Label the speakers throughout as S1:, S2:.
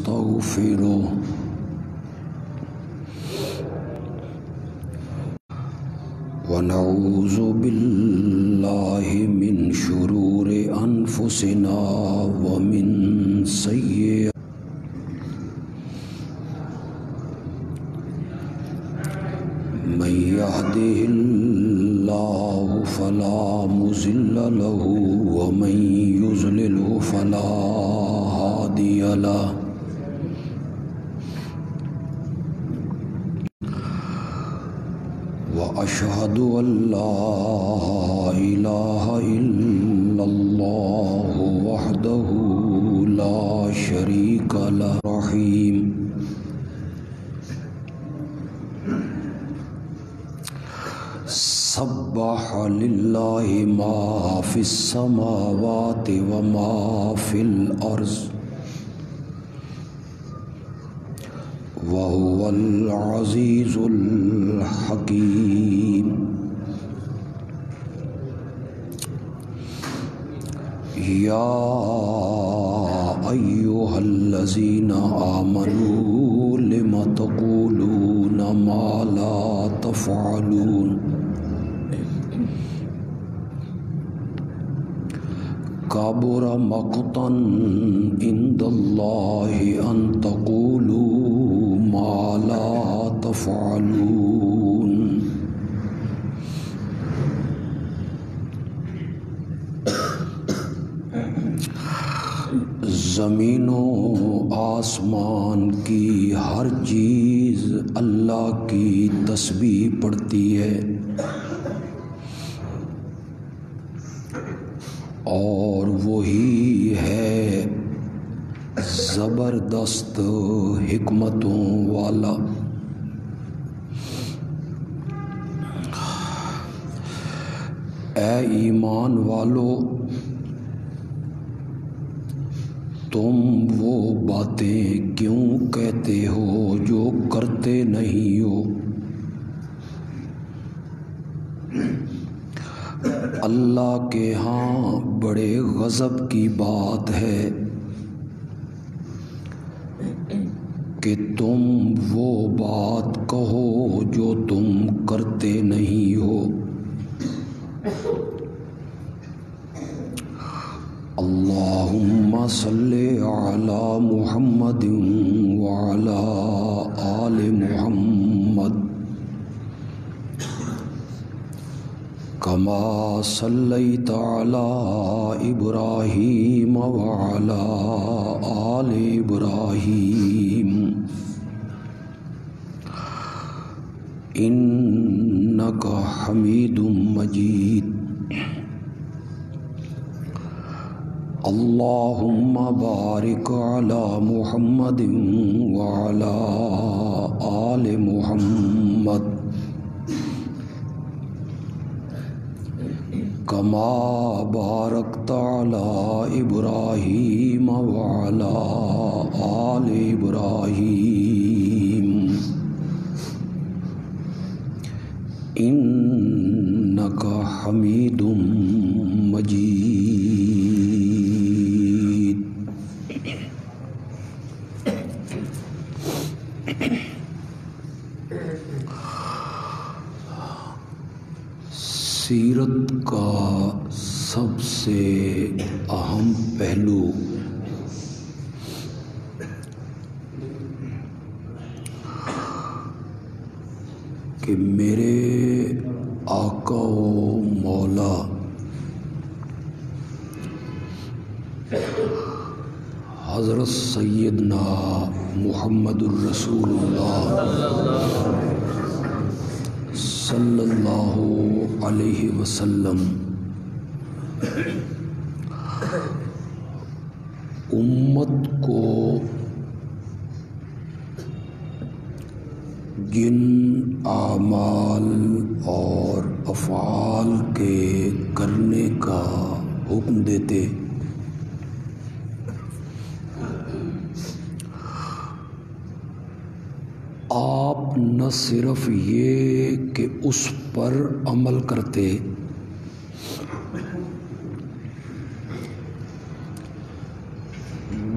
S1: ونستغفره ونعوذ بالله من شرور أنفسنا ومن سيئات من يهده الله فلا مضل له ومن يضلله فلا هادي له وأشهد أن لا إله إلا الله وحده لا شريك له رحيم سبح لله ما في السماوات وما في الأرض وهو العزيز الحكيم يا أيها الذين آمنوا لم تقولون ما لا تفعلون كبر مقتا عند الله أن تقولوا ما لا تفعلون زمین و آسمان کی ہر چیز اللہ کی تسبیح پڑھتی ہے اور وہی ہے زبردست حکمتوں والا۔ اے ایمان والو، تم وہ باتیں کیوں کہتے ہو جو کرتے نہیں ہو؟ اللہ کے ہاں بڑے غضب کی بات ہے کہ تم وہ بات کہو جو تم کرتے نہیں ہو۔ اللہم صلی علی محمد وعلی آل محمد کما صلیت علی ابراہیم وعلی آل ابراہیم انک حمید مجید۔ اللہم بارک علی محمد وعلی آل محمد کما بارکت علی ابراہیم وعلی آل ابراہیم انک حمید مجید۔ سیرت کا سب سے اہم پہلو کہ میرے آقا و مولا حضرت سیدنا محمد الرسول اللہ صلی اللہ علیہ وسلم امت کو جن اعمال اور افعال کے کرنے کا حکم دیتے آپ نہ صرف یہ کہ اس پر عمل کرتے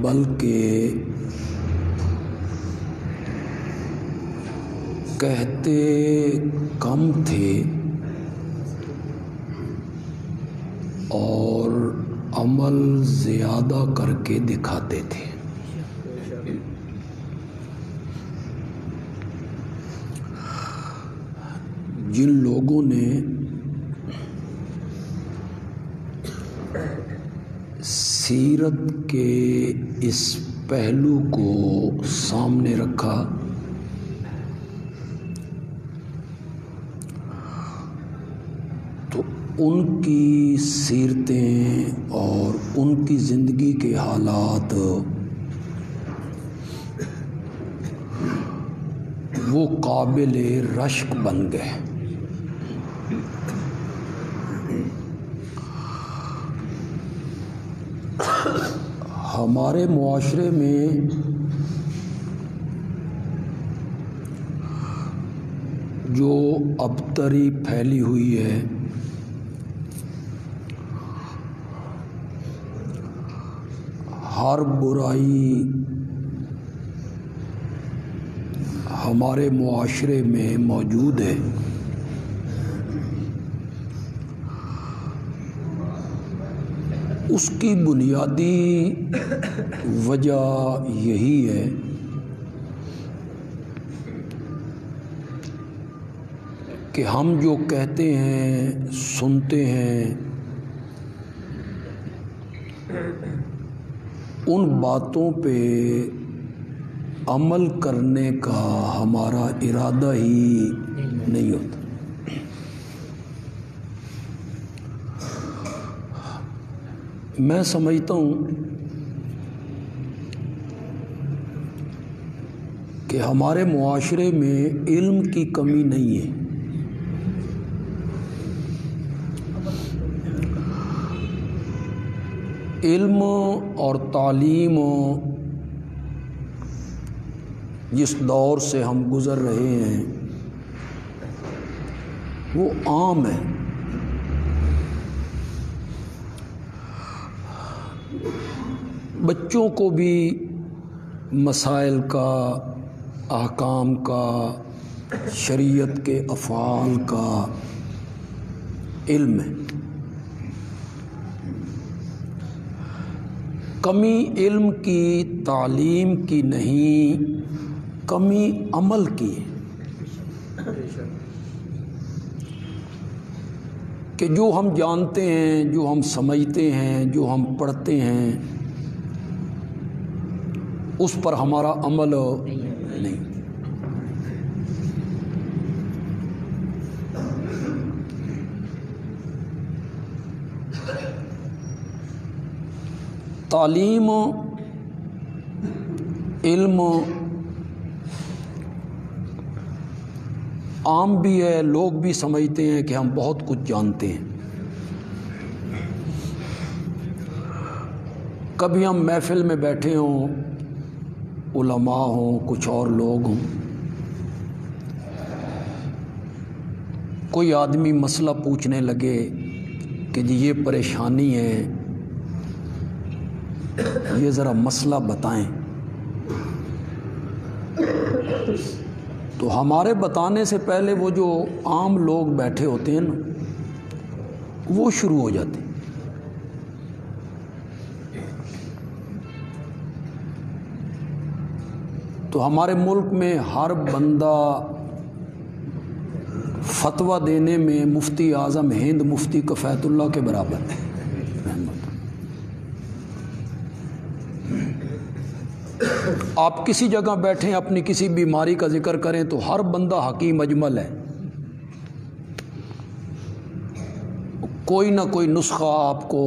S1: بلکہ کہتے کم تھے اور عمل زیادہ کر کے دکھاتے تھے۔ جن لوگوں نے سیرت کے اس پہلو کو سامنے رکھا تو ان کی سیرتیں اور ان کی زندگی کے حالات وہ قابل رشک بن گئے۔ ہمارے معاشرے میں جو ابتری پھیلی ہوئی ہے ہر برائی ہمارے معاشرے میں موجود ہے، اس کی بنیادی وجہ یہی ہے کہ ہم جو کہتے ہیں، سنتے ہیں، ان باتوں پہ عمل کرنے کا ہمارا ارادہ ہی نہیں ہوتا۔ میں سمجھتا ہوں کہ ہمارے معاشرے میں علم کی کمی نہیں ہے، علم اور تعلیم جس دور سے ہم گزر رہے ہیں وہ عام ہے۔ بچوں کو بھی مسائل کا، احکام کا، شریعت کے افعال کا علم ہے۔ کمی علم کی، تعلیم کی نہیں، کمی عمل کی ہے کہ جو ہم جانتے ہیں، جو ہم سمجھتے ہیں، جو ہم پڑھتے ہیں، اس پر ہمارا عمل نہیں۔ تعلیم، علم عام بھی ہے، لوگ بھی سمجھتے ہیں کہ ہم بہت کچھ جانتے ہیں۔ کبھی ہم محفل میں بیٹھے ہوں، علماء ہوں، کچھ اور لوگ ہوں، کوئی آدمی مسئلہ پوچھنے لگے کہ جی یہ پریشانی ہے، یہ ذرا مسئلہ بتائیں، تو ہمارے بتانے سے پہلے وہ جو عام لوگ بیٹھے ہوتے ہیں نا، وہ شروع ہو جاتے ہیں۔ تو ہمارے ملک میں ہر بندہ فتویٰ دینے میں مفتی اعظم ہند مفتی کفایت اللہ کے برابر ہے۔ آپ کسی جگہ بیٹھیں، اپنی کسی بیماری کا ذکر کریں تو ہر بندہ حکیم اجمل ہے، کوئی نہ کوئی نسخہ آپ کو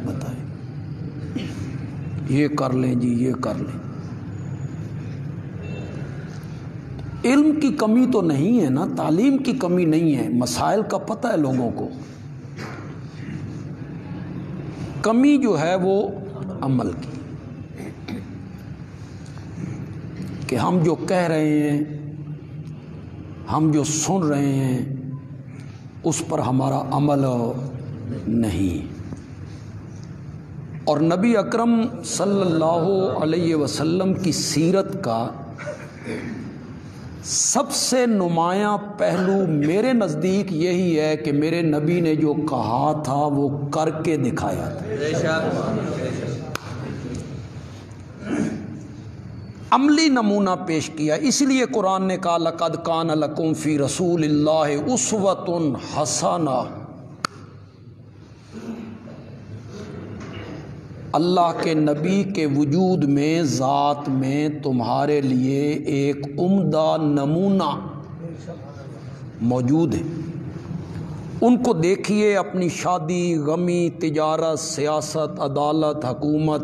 S1: بتائے، یہ کر لیں جی، یہ کر لیں۔ علم کی کمی تو نہیں ہے نا، تعلیم کی کمی نہیں ہے، مسائل کا پتہ ہے لوگوں کو، کمی جو ہے وہ عمل کی، کہ ہم جو کہہ رہے ہیں، ہم جو سن رہے ہیں، اس پر ہمارا عمل نہیں۔ اور نبی اکرم صلی اللہ علیہ وسلم کی سیرت کا سب سے نمایاں پہلو میرے نزدیک یہی ہے کہ میرے نبی نے جو کہا تھا وہ کر کے دکھایا تھا، عملی نمونہ پیش کیا۔ اس لیے قرآن نے کہا لقد کان لکم فی رسول اللہ اسوۃ حسنہ، اللہ کے نبی کے وجود میں، ذات میں تمہارے لیے ایک عمدہ نمونہ موجود ہے۔ ان کو دیکھیے، اپنی شادی، غمی، تجارت، سیاست، عدالت، حکومت،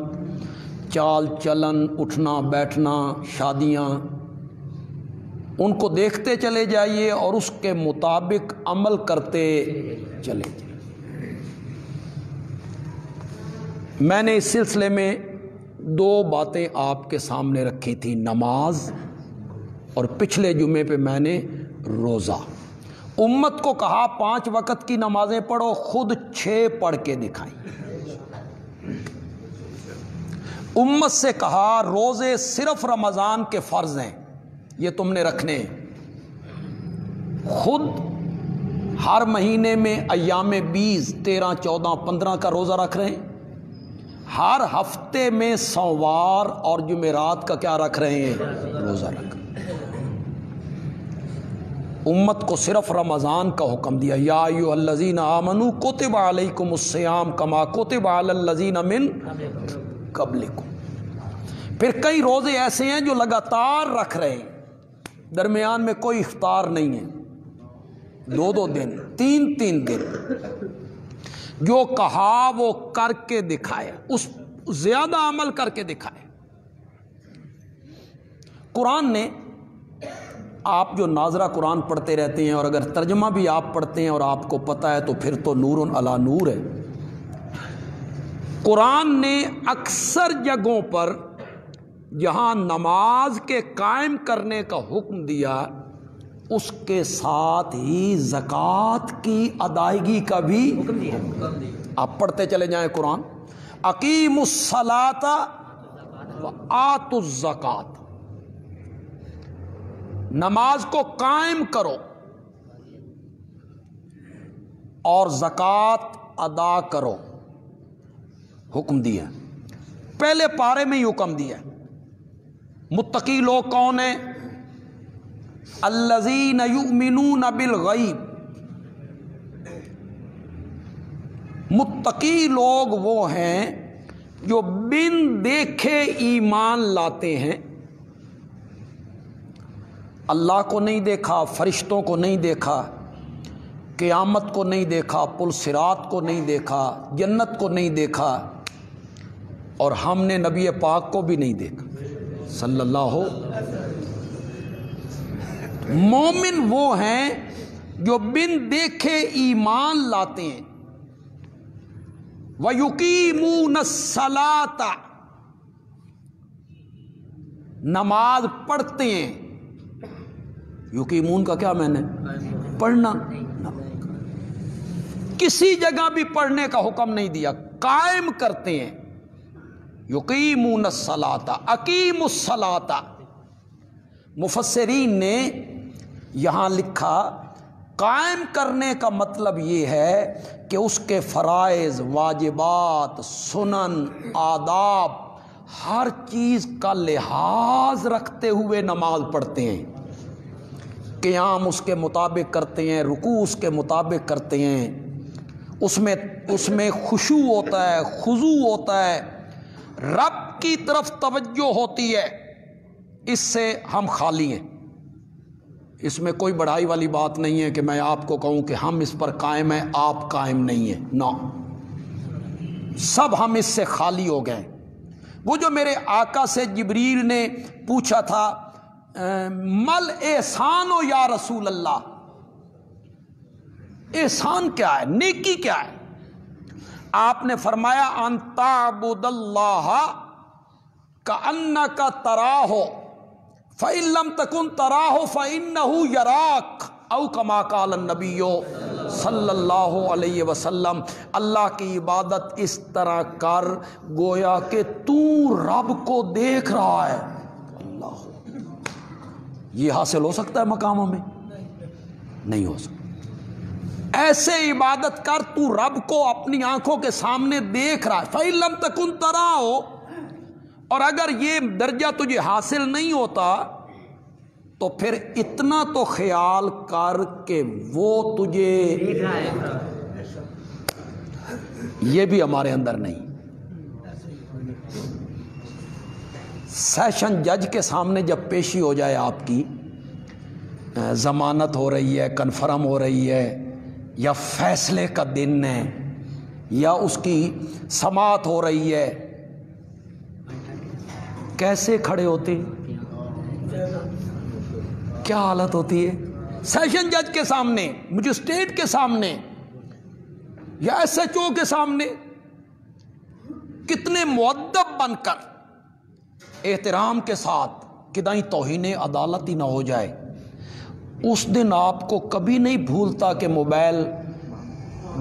S1: چال چلن، اٹھنا بیٹھنا، شادیاں، ان کو دیکھتے چلے جائیے اور اس کے مطابق عمل کرتے چلے جائیے۔ میں نے اس سلسلے میں دو باتیں آپ کے سامنے رکھی تھی، نماز اور پچھلے جمعے پہ میں نے روزہ۔ امت کو کہا 5 وقت کی نمازیں پڑھو، خود 6 پڑھ کے دکھائیں۔ امت سے کہا روزے صرف رمضان کے فرض ہیں، یہ تم نے رکھنے ہیں، خود ہر مہینے میں ایام 20، 13، 14، 15 کا روزہ رکھ رہے ہیں، ہر ہفتے میں سوموار اور جمعرات کا کیا رکھ رہے ہیں؟ روزہ رکھ رہے ہیں۔ امت کو صرف رمضان کا حکم دیا، یا ایھا الذین آمنوا کتب علیکم الصیام کما کتب علی الذین من قبلکم۔ پھر کئی روزے ایسے ہیں جو لگاتار رکھ رہے ہیں، درمیان میں کوئی افطار نہیں ہے، 2 دن، 3 دن، جو کہا وہ کر کے دکھائے، اس زیادہ عمل کر کے دکھائے۔ قرآن نے، آپ جو ناظرہ قرآن پڑھتے رہتے ہیں اور اگر ترجمہ بھی آپ پڑھتے ہیں اور آپ کو پتہ ہے تو پھر تو نور علی نور ہے، قرآن نے اکثر جگہوں پر جہاں نماز کے قائم کرنے کا حکم دیا، اس کے ساتھ ہی زکوٰۃ کی ادائیگی کا بھی حکم دیا۔ آپ پڑھتے چلے جائیں قرآن، اقیموا الصلاۃ وآتوا الزکوٰۃ، نماز کو قائم کرو اور زکوٰۃ ادا کرو، حکم دیا۔ پہلے پارے میں ہی حکم دیا۔ متقی لوگ کون ہیں؟ الذین یؤمنون بالغیب، متقی لوگ وہ ہیں جو بن دیکھے ایمان لاتے ہیں۔ اللہ کو نہیں دیکھا، فرشتوں کو نہیں دیکھا، قیامت کو نہیں دیکھا، پل صراط کو نہیں دیکھا، جنت کو نہیں دیکھا، اور ہم نے نبی پاک کو بھی نہیں دیکھا صلی اللہ علیہ۔ مومن وہ ہیں جو بن دیکھے ایمان لاتے ہیں، وَيُقِيمُونَ الصَّلَاةَ، نماز پڑھتے ہیں۔ یقیمون کا کیا معنی ہے؟ پڑھنا۔ کسی جگہ بھی پڑھنے کا حکم نہیں دیا، قائم کرتے ہیں۔ یقیمون الصلاۃ، اقیموا الصلاۃ۔ مفسرین نے یہاں لکھا قائم کرنے کا مطلب یہ ہے کہ اس کے فرائض، واجبات، سنن، آداب، ہر چیز کا لحاظ رکھتے ہوئے نماز پڑھتے ہیں۔ قیام اس کے مطابق کرتے ہیں، رکوع اس کے مطابق کرتے ہیں، اس میں خشوع ہوتا ہے، خضوع ہوتا ہے، رب کی طرف توجہ ہوتی ہے۔ اس سے ہم خالی ہیں، اس میں کوئی بڑھائی والی بات نہیں ہے کہ میں آپ کو کہوں کہ ہم اس پر قائم ہیں، آپ قائم نہیں ہیں، نو، سب ہم اس سے خالی ہو گئے۔ وہ جو میرے آقا سے جبریل نے پوچھا تھا مل احسان ہو یا رسول اللہ، احسان کیا ہے، نیکی کیا ہے؟ آپ نے فرمایا ان تعبد اللہ کأنک تراہ فإن لم تکن تراہ فإنہ یراک، او کما قال النبی صلی اللہ علیہ وسلم، اللہ کی عبادت اس طرح کر گویا کہ تو رب کو دیکھ رہا ہے۔ اللہ، یہ حاصل ہو سکتا ہے مقاموں میں؟ نہیں ہو سکتا۔ ایسے عبادت کر تو رب کو اپنی آنکھوں کے سامنے دیکھ رہا ہے، فَإِن لَمْ تَكُنْ تَرَاهُ، اور اگر یہ درجہ تجھے حاصل نہیں ہوتا تو پھر اتنا تو خیال کر کہ وہ تجھے، یہ بھی ہمارے اندر نہیں۔ سیشن جج کے سامنے جب پیشی ہو جائے، آپ کی ضمانت ہو رہی ہے، کنفرم ہو رہی ہے، یا فیصلے کا دن ہے، یا اس کی سماعت ہو رہی ہے، کیسے کھڑے ہوتے ہیں؟ کیا حالت ہوتی ہے؟ سیشن جج کے سامنے، مجسٹریٹ کے سامنے، یا ایس ایچ او کے سامنے کتنے مؤدب بن کر احترام کے ساتھ، کدائیں توہین عدالت ہی نہ ہو جائے۔ اس دن آپ کو کبھی نہیں بھولتا کہ موبائل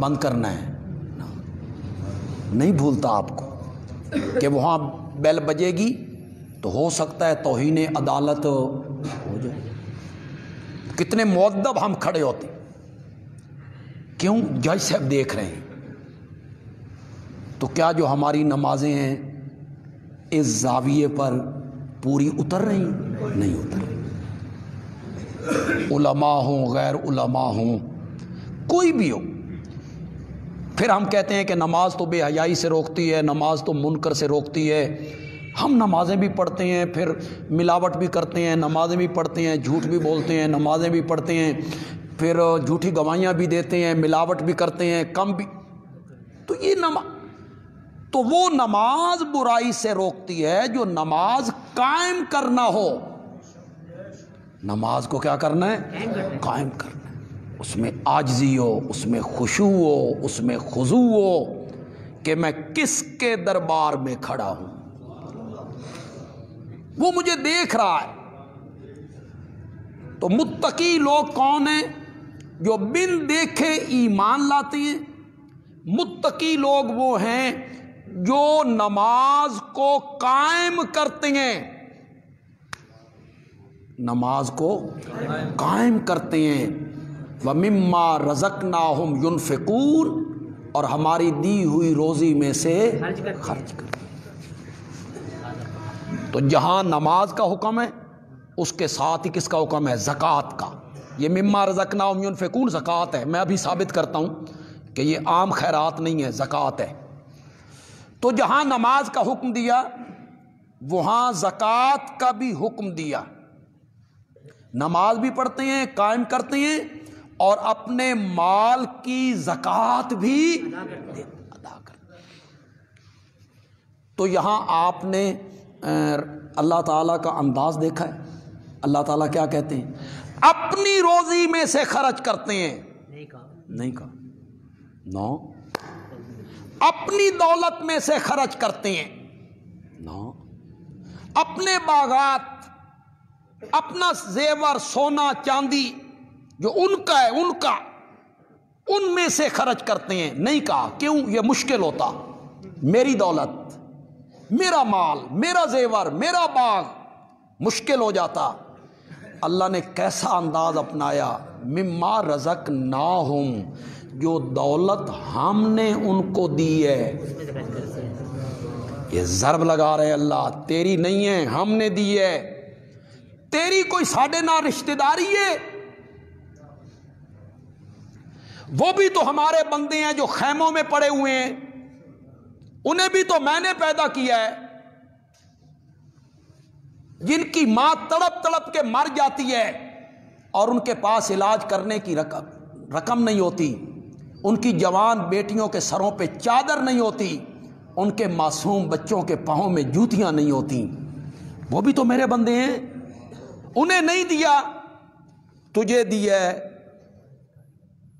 S1: بند کرنا ہے، نہیں بھولتا آپ کو کہ وہاں بیل بجے گی تو ہو سکتا ہے توہین عدالت ہو جائے۔ کتنے مؤدب ہم کھڑے ہوتے، کیوں؟ جج صاحب دیکھ رہے ہیں۔ تو کیا جو ہماری نمازیں ہیں اس زاویے پر پوری اتر رہی؟ نہیں اتر رہی۔ علماء ہوں، غیر علماء ہوں، کوئی بھی ہو، پھر ہم کہتے ہیں کہ نماز تو بے حیائی سے روکتی ہے، نماز تو منکر سے روکتی ہے۔ ہم نمازیں بھی پڑھتے ہیں، پھر ملاوٹ بھی کرتے ہیں، نمازیں بھی پڑھتے ہیں، جھوٹ بھی بولتے ہیں، نمازیں بھی پڑھتے ہیں، پھر جھوٹی گواہیاں بھی دیتے ہیں، ملاوٹ بھی کرتے ہیں، کم بھی۔ تو یہ تو وہ نماز برائی سے روکتی ہے جو نماز قائم کرنا ہو۔ نماز کو کیا کرنا ہے؟ قائم کرنا ہے۔ اس میں عاجزی ہو، اس میں خشوع ہو، اس میں خضوع ہو کہ میں کس کے دربار میں کھڑا ہوں، وہ مجھے دیکھ رہا ہے۔ تو متقی لوگ کون ہیں؟ جو بن دیکھے ایمان لاتے ہیں۔ متقی لوگ وہ ہیں جو نماز کو قائم کرتے ہیں، نماز کو قائم کرتے ہیں۔ وَمِمَّا رَزَقْنَاهُمْ يُنْفِقُونَ، اور ہماری دی ہوئی روزی میں سے خرچ کرتے ہیں۔ تو جہاں نماز کا حکم ہے اس کے ساتھ ہی کس کا حکم ہے؟ زکوٰۃ کا۔ یہ مِمَّا رَزَقْنَاهُمْ يُنْفِقُونَ زکوٰۃ ہے۔ میں ابھی ثابت کرتا ہوں کہ یہ عام خیرات نہیں ہے، زکوٰۃ ہے۔ تو جہاں نماز کا حکم دیا وہاں زکوٰۃ کا بھی حکم دیا۔ نماز بھی پڑھتے ہیں، قائم کرتے ہیں، اور اپنے مال کی زکوٰۃ بھی ادا کرتے ہیں۔ تو یہاں آپ نے اللہ تعالیٰ کا انداز دیکھا ہے۔ اللہ تعالیٰ کیا کہتے ہیں؟ اپنی روزی میں سے خرچ کرتے ہیں، نہیں کہا نو، اپنی دولت میں سے خرچ کرتے ہیں، نو، اپنے باغات، اپنا زیور سونا چاندی جو ان کا ہے، ان میں سے خرچ کرتے ہیں، نہیں کہا کیوں؟ یہ مشکل ہوتا، میری دولت، میرا مال، میرا زیور، میرا باغ مشکل ہو جاتا۔ اللہ نے کیسا انداز اپنایا؟ مما رزقناہم، جو دولت ہم نے ان کو دی ہے۔ یہ ضرب لگا رہے اللہ، تیری نہیں ہے، ہم نے دی ہے۔ تیری کوئی ساڑھے نہ رشتہ داری ہے، وہ بھی تو ہمارے بندے ہیں جو خیموں میں پڑے ہوئے ہیں، انہیں بھی تو میں نے پیدا کیا ہے۔ جن کی ماں تڑپ تڑپ کے مر جاتی ہے اور ان کے پاس علاج کرنے کی رقم نہیں ہوتی، ان کی جوان بیٹیوں کے سروں پہ چادر نہیں ہوتی، ان کے معصوم بچوں کے پاؤں میں جوتیاں نہیں ہوتی، وہ بھی تو میرے بندے ہیں۔ انہیں نہیں دیا، تجھے دیا ہے،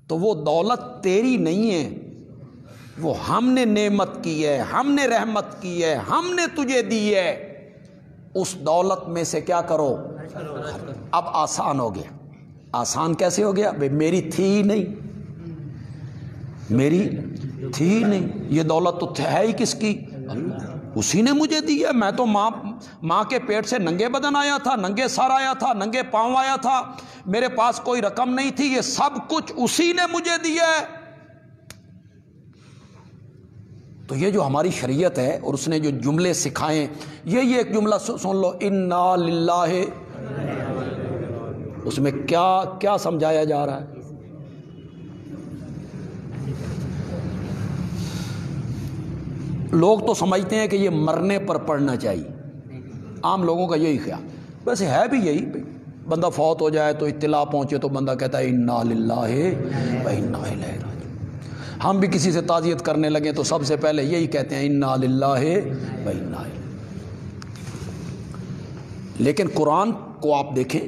S1: تو وہ دولت تیری نہیں ہے، وہ ہم نے نعمت کی ہے، ہم نے رحمت کی ہے، ہم نے تجھے دی ہے۔ اس دولت میں سے کیا کرو؟ اب آسان ہو گیا۔ آسان کیسے ہو گیا؟ بھئی میری تھی ہی نہیں، میری تھی ہی نہیں، یہ دولت تو ہے ہی کس کی؟ اللہ۔ اسی نے مجھے دی ہے. میں تو ماں کے پیٹ سے ننگے بدن آیا تھا, ننگے سر آیا تھا, ننگے پاؤں آیا تھا, میرے پاس کوئی رقم نہیں تھی, یہ سب کچھ اسی نے مجھے دیا ہے. تو یہ جو ہماری شریعت ہے اور اس نے جو جملے سکھائے, یہ ایک جملہ سن لو, انا للہ, اس میں کیا سمجھایا جا رہا ہے؟ لوگ تو سمجھتے ہیں کہ یہ مرنے پر پڑھنا چاہیے, عام لوگوں کا یہی خیال. ویسے ہے بھی یہی, بندہ فوت ہو جائے تو اطلاع پہنچے تو بندہ کہتا ہے انا للہ و انا الیہ راجعون. ہم بھی کسی سے تعزیت کرنے لگے تو سب سے پہلے یہی کہتے ہیں انا للہ و انا الیہ. لیکن قرآن کو آپ دیکھیں,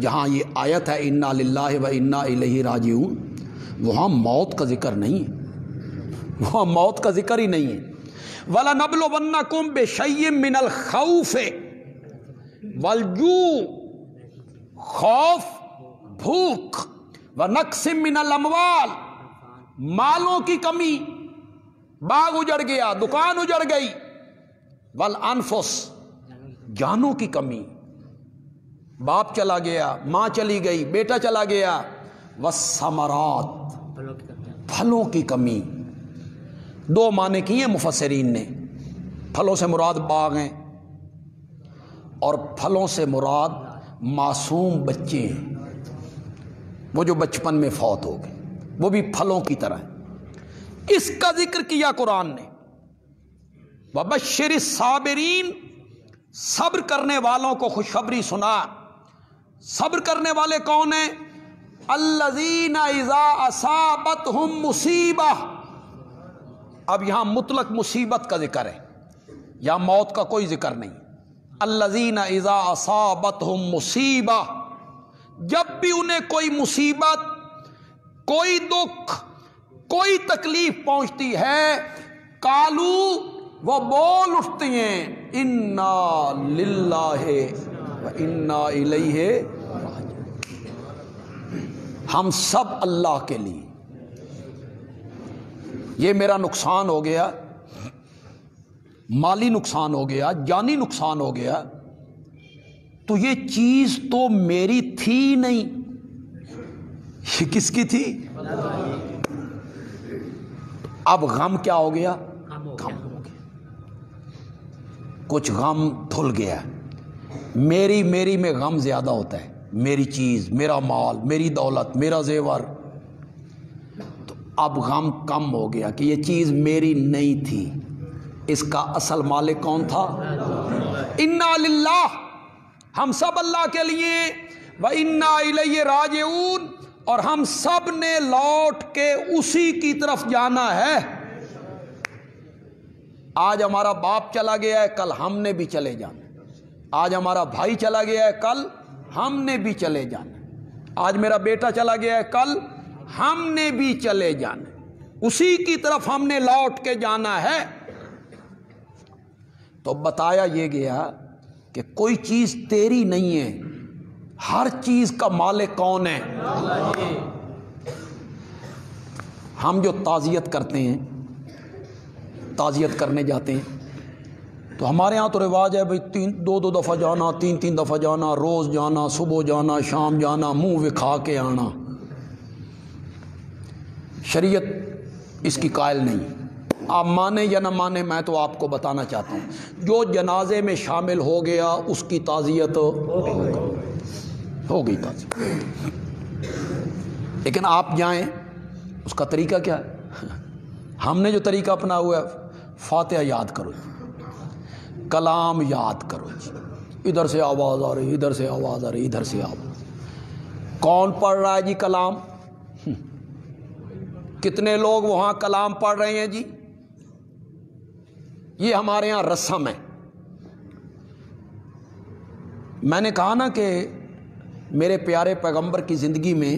S1: جہاں یہ آیت ہے انا للہ و انا الیہ راجعون, وہاں موت کا ذکر نہیں ہے, وہاں موت کا ذکر ہی نہیں ہے. وَلَنَبْلُوَنَّكُمْ بِشَيْءٍ مِّنَ الْخَوْفِ وَالْجُوعِ, خوف, بھوک, وَنَقْصٍ مِّنَ الْأَمْوَالِ, مالوں کی کمی, باغ اجڑ گیا, دکان اجڑ گئی, وَالْأَنفُسِ, جانوں کی کمی, باپ چلا گیا, ماں چلی گئی, بیٹا چلا گیا, وَالثَّمَرَاتِ, پھلوں کی کمی. دو معنی کیے مفسرین نے, پھلوں سے مراد باغ ہیں اور پھلوں سے مراد معصوم بچے ہیں, وہ جو بچپن میں فوت ہو گئے, وہ بھی پھلوں کی طرح ہیں. اس کا ذکر کیا قرآن نے. وَبَشِّرِ الصَّابِرِينَ, صبر کرنے والوں کو خوشخبری سنا. صبر کرنے والے کون ہیں؟ الَّذِينَ إِذَا أَصَابَتْهُمْ مُصِیبَةٌ. اب یہاں مطلق مصیبت کا ذکر ہے, یا موت کا کوئی ذکر نہیں. الذین اذا اصابتہم مصیبہ, جب بھی انہیں کوئی مصیبت, کوئی دکھ, کوئی تکلیف پہنچتی ہے, قالو, وہ بول اٹھتے ہیں, انا للہ و انا الیہ راجعون, ہم سب اللہ کے لیے. یہ میرا نقصان ہو گیا, مالی نقصان ہو گیا, جانی نقصان ہو گیا, تو یہ چیز تو میری تھی نہیں, یہ کس کی تھی؟ اب غم کیا ہو گیا؟ غم ہو گیا, کچھ غم دھل گیا. میری میں غم زیادہ ہوتا ہے, میری چیز, میرا مال, میری دولت, میرا زیور. اب غم کم ہو گیا کہ یہ چیز میری نہیں تھی, اس کا اصل مالک کون تھا؟ انا للہ, ہم سب اللہ کے لیے, و انا الیہ راجعون, اور ہم سب نے لوٹ کے اسی کی طرف جانا ہے. آج ہمارا باپ چلا گیا ہے, کل ہم نے بھی چلے جانا. آج ہمارا بھائی چلا گیا ہے, کل ہم نے بھی چلے جانا. آج میرا بیٹا چلا گیا ہے, کل ہم نے بھی چلے جانا. اسی کی طرف ہم نے لوٹ کے جانا ہے. تو بتایا یہ گیا کہ کوئی چیز تیری نہیں ہے, ہر چیز کا مالک کون ہے؟ ہم جو تعزیت کرتے ہیں, تعزیت کرنے جاتے ہیں, تو ہمارے ہاں تو رواج ہے بھائی دو دفعہ جانا, تین دفعہ جانا, روز جانا, صبح جانا, شام جانا, منہ وکھا کے آنا. شریعت اس کی قائل نہیں. آپ مانے یا نہ مانے, میں تو آپ کو بتانا چاہتا ہوں, جو جنازے میں شامل ہو گیا اس کی تعزیت ہو گئی تعزیت. لیکن آپ جائیں, اس کا طریقہ کیا ہے؟ ہم نے جو طریقہ اپنا ہوا ہے, فاتحہ یاد کرو, کلام یاد کرو, ادھر سے آواز آ رہی, ادھر سے آواز آ رہی, ادھر سے آواز. کون پڑھ رہا ہے جی کلام؟ کتنے لوگ وہاں کلام پڑھ رہے ہیں جی؟ یہ ہمارے ہاں رسم ہے. میں نے کہا نا کہ میرے پیارے پیغمبر کی زندگی میں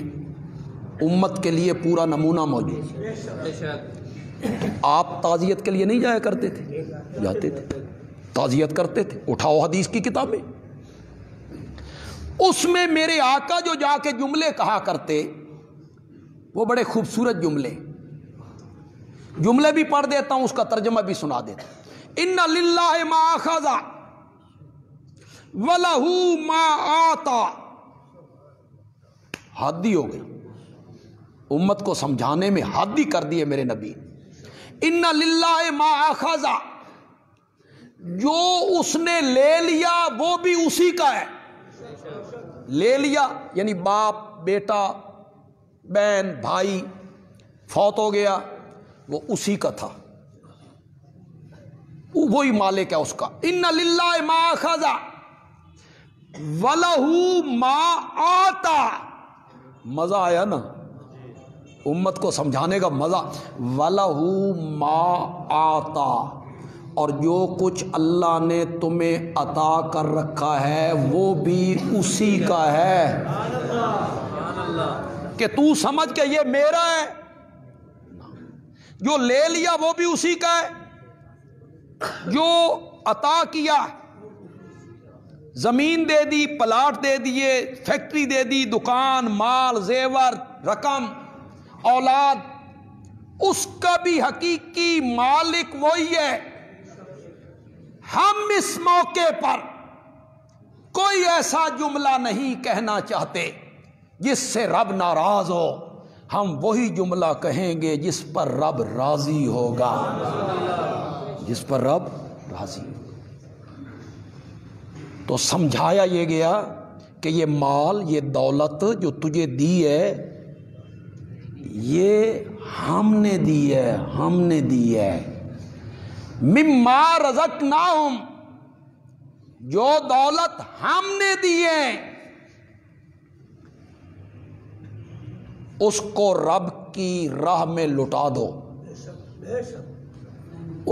S1: امت کے لیے پورا نمونہ موجود ہے. آپ تعزیت کے لیے نہیں جایا کرتے تھے؟ جاتے تھے, تعزیت کرتے تھے. اٹھاؤ حدیث کی کتابیں, اس میں میرے آقا جو جا کے جملے کہا کرتے, وہ بڑے خوبصورت جملے بھی پڑھ دیتا ہوں, اس کا ترجمہ بھی سنا دیتا ہوں. ان للہ ما اخذ ولہ ما آتا. حد ہی ہو گئی، امت کو سمجھانے میں حد ہی کر دیے میرے نبی. ان للہ ما اخذ، جو اس نے لے لیا وہ بھی اسی کا ہے. لے لیا یعنی باپ، بیٹا، بہن، بھائی فوت ہو گیا، وہ اسی کا تھا، وہی مالک ہے اس کا. ان للہ ما اخذ وَلَهُ مَا آتا. مزہ آیا نا امت کو سمجھانے کا مزہ. وَلَهُ مَا آتا، اور جو کچھ اللہ نے تمہیں عطا کر رکھا ہے وہ بھی اسی کا ہے. کہ تو سمجھ کے یہ میرا ہے، جو لے لیا وہ بھی اسی کا ہے. جو عطا کیا، زمین دے دی، پلاٹ دے دیے، فیکٹری دے دی، دکان، مال، زیور، رقم، اولاد، اس کا بھی حقیقی مالک وہی ہے. ہم اس موقع پر کوئی ایسا جملہ نہیں کہنا چاہتے جس سے رب ناراض ہو. ہم وہی جملہ کہیں گے جس پر رب راضی ہوگا، جس پر رب راضی. تو سمجھایا یہ گیا کہ یہ مال، یہ دولت جو تجھے دی ہے، یہ ہم نے دی ہے، ہم نے دی ہے. مما رزقناہم، جو دولت ہم نے دی ہے اس کو رب کی راہ میں لٹا دو،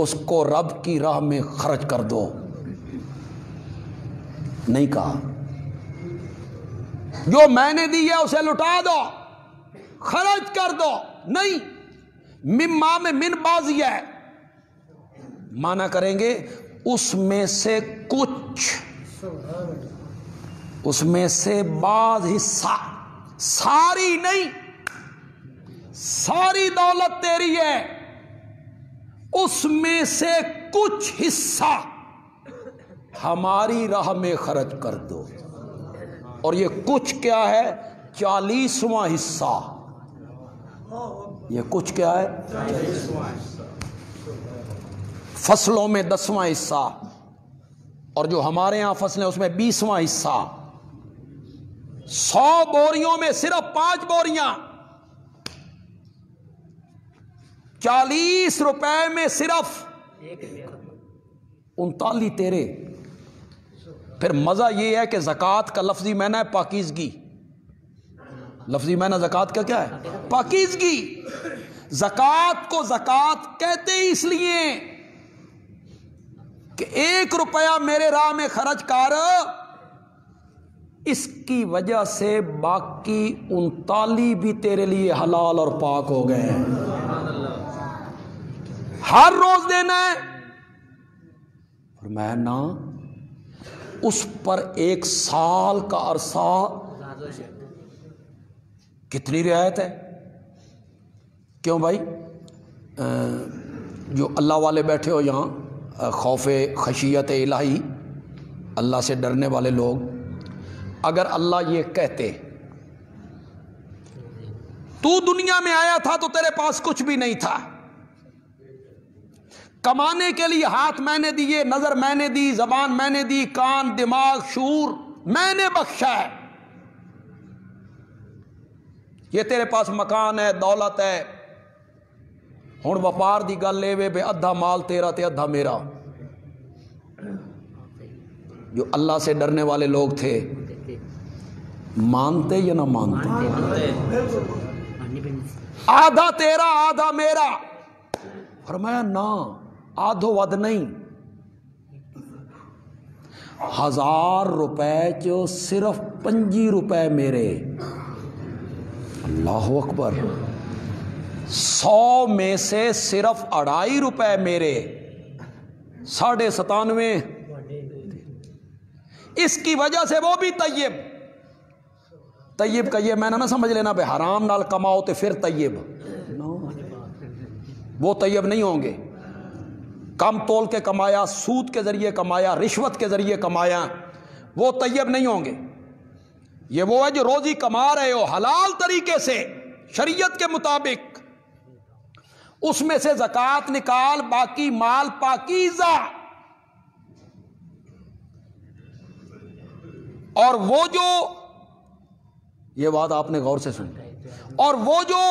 S1: اس کو رب کی راہ میں خرچ کر دو. نہیں کہا جو میں نے دی ہے اسے لٹا دو، خرچ کر دو. نہیں، مما میں من بازی ہے، مانا کریں گے اس میں سے کچھ، اس میں سے بعض حصہ، ساری نہیں. ساری دولت تیری ہے، اس میں سے کچھ حصہ ہماری راہ میں خرچ کر دو. اور یہ کچھ کیا ہے؟ 40واں حصہ. یہ کچھ کیا ہے؟ فصلوں میں 10واں حصہ، اور جو ہمارے ہاں فصلیں اس میں 20واں حصہ. 100 بوریوں میں صرف 5 بوریاں، 40 روپے میں صرف 39 تیرے. پھر مزہ یہ ہے کہ زکوٰۃ کا لفظی معنی ہے پاکیزگی. لفظی معنی زکوٰۃ کا کیا ہے؟ پاکیزگی. زکوٰۃ کو زکوٰۃ کہتے ہی اس لیے کہ 1 روپیہ میرے راہ میں خرچ کر، اس کی وجہ سے باقی 39 بھی تیرے لیے حلال اور پاک ہو گئے ہیں. ہر روز دینا ہے. فرمایا نا، اس پر 1 سال کا عرصہ. کتنی رعایت ہے؟ کیوں بھائی؟ جو اللہ والے بیٹھے ہو یہاں، خوف خشیت الہی، اللہ سے ڈرنے والے لوگ، اگر اللہ یہ کہتے تو دنیا میں آیا تھا تو تیرے پاس کچھ بھی نہیں تھا، کمانے کے لیے ہاتھ میں نے دیے، نظر میں نے دی، زبان میں نے دی، کان، دماغ، شعور میں نے بخشا ہے، یہ تیرے پاس مکان ہے، دولت ہے. ہن وپار دی گل لے وے ادھا مال تیرا تے ادھا میرا. جو اللہ سے ڈرنے والے لوگ تھے مانتے یا نہ مانتے؟ آدھا تیرا آدھا میرا. فرمایا نا، آدھو ود نہیں. 1000 روپے چو صرف 25 روپے میرے. اللہ اکبر. 100 میں سے صرف 2.5 روپے میرے، 97.5. اس کی وجہ سے وہ بھی طیب. طیب کا یہ میں نہ سمجھ لینا بھائی حرام نال کماؤ تو پھر طیب، وہ طیب نہیں ہوں گے. کم تول کے کمایا، سود کے ذریعے کمایا، رشوت کے ذریعے کمایا، وہ طیب نہیں ہوں گے۔ یہ وہ ہے جو روزی کما رہے ہو حلال طریقے سے شریعت کے مطابق، اس میں سے زکوٰۃ نکال، باقی مال پاکیزہ۔ اور وہ جو، یہ بات آپ نے غور سے سنی، اور وہ جو